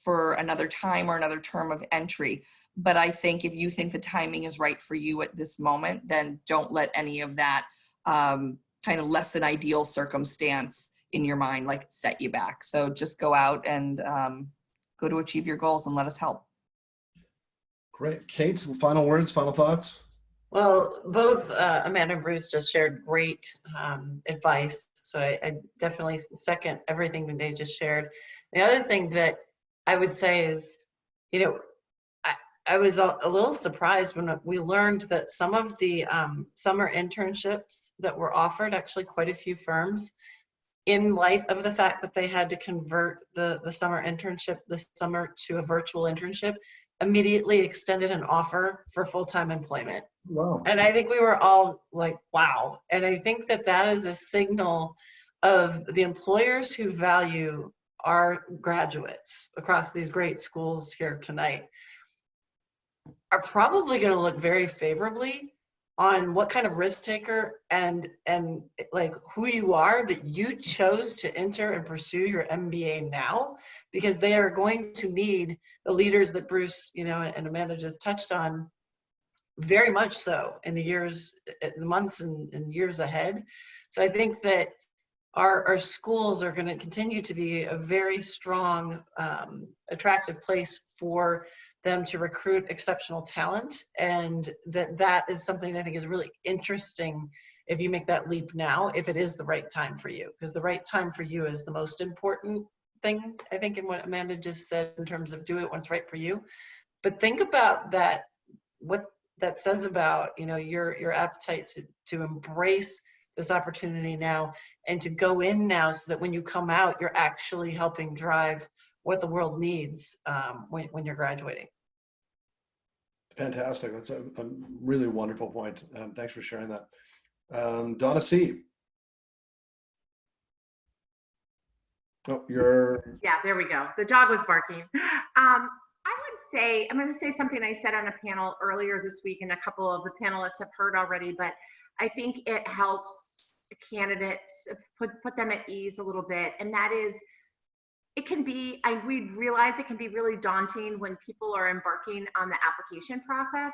for another time or another term of entry. But I think if you think the timing is right for you at this moment, then don't let any of that kind of less than ideal circumstance in your mind like set you back. So just go out and go to achieve your goals and let us help. Great. Kate, some final words, final thoughts? Well, both Amanda and Bruce just shared great advice. So I definitely second everything that they just shared. The other thing that I would say is, you know, I was a little surprised when we learned that some of the summer internships that were offered, actually quite a few firms, in light of the fact that they had to convert the summer internship this summer to a virtual internship, immediately extended an offer for full-time employment. Wow. And I think we were all like, wow. And I think that that is a signal of the employers who value our graduates across these great schools here tonight are probably going to look very favorably on what kind of risk taker and like who you are, that you chose to enter and pursue your MBA now, because they are going to need the leaders that Bruce, you know, and Amanda just touched on, very much so in the years, the months and years ahead. So I think that our schools are going to continue to be a very strong, attractive place for them to recruit exceptional talent, and that is something I think is really interesting if you make that leap now, if it is the right time for you, because the right time for you is the most important thing, I think, in what Amanda just said in terms of do it when it's right for you. But think about that, what that says about, you know, your appetite to embrace this opportunity now and to go in now, so that when you come out, you're actually helping drive what the world needs when you're graduating. Fantastic. That's a really wonderful point. Thanks for sharing that. Dawna C. Oh, you're. Yeah, there we go. The dog was barking. I would say, I'm going to say something I said on a panel earlier this week, and a couple of the panelists have heard already, but I think it helps candidates put them at ease a little bit. And that is, it can be, we realize it can be really daunting when people are embarking on the application process,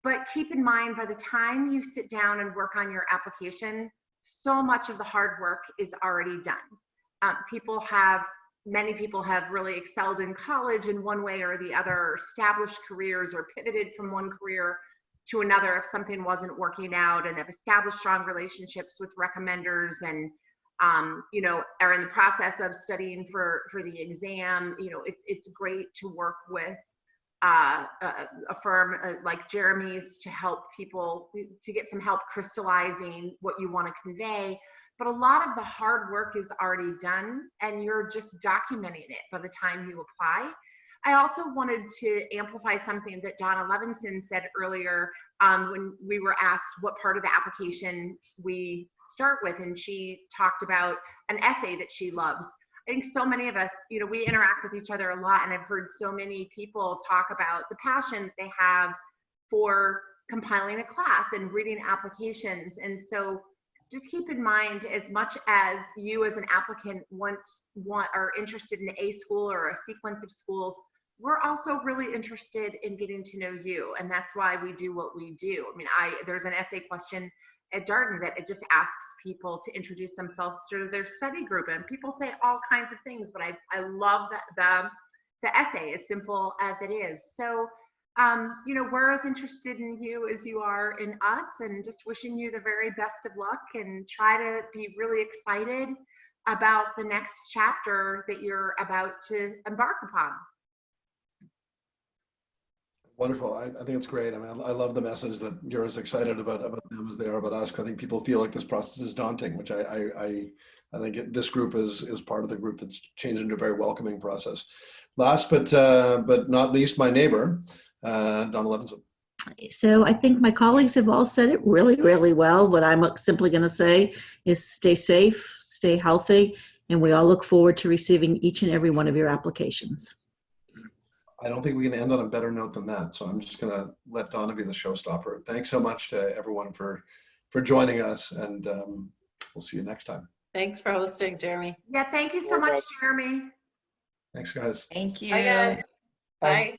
but keep in mind, by the time you sit down and work on your application, so much of the hard work is already done. Many people have really excelled in college in one way or the other, or established careers, or pivoted from one career to another if something wasn't working out, and have established strong relationships with recommenders, and you know, are in the process of studying for the exam. You know, it's great to work with a firm like Jeremy's to help people, to get some help crystallizing what you want to convey. But a lot of the hard work is already done, and you're just documenting it by the time you apply. I also wanted to amplify something that Dawna Levenson said earlier when we were asked what part of the application we start with, and she talked about an essay that she loves. I think so many of us, you know, we interact with each other a lot, and I've heard so many people talk about the passion they have for compiling a class and reading applications. And so just keep in mind, as much as you as an applicant are interested in a school or a sequence of schools, we're also really interested in getting to know you, and that's why we do what we do. I mean, there's an essay question at Darden that it just asks people to introduce themselves to their study group, and people say all kinds of things, but I love that the essay, as simple as it is. So, you know, we're as interested in you as you are in us, and just wishing you the very best of luck, and try to be really excited about the next chapter that you're about to embark upon. Wonderful. I think it's great. I mean, I love the message that you're as excited about them as they are about us. I think people feel like this process is daunting, which I think this group is part of the group that's changed into a very welcoming process. Last but not least, my neighbor, Dawna Levenson. So I think my colleagues have all said it really, really well. What I'm simply going to say is stay safe, stay healthy, and we all look forward to receiving each and every one of your applications. I don't think we can end on a better note than that. So I'm just going to let Dawna be the showstopper. Thanks so much to everyone for joining us, and we'll see you next time. Thanks for hosting, Jeremy. Yeah, thank you so much, Jeremy. Thanks, guys. Thank you. Bye, guys. Bye.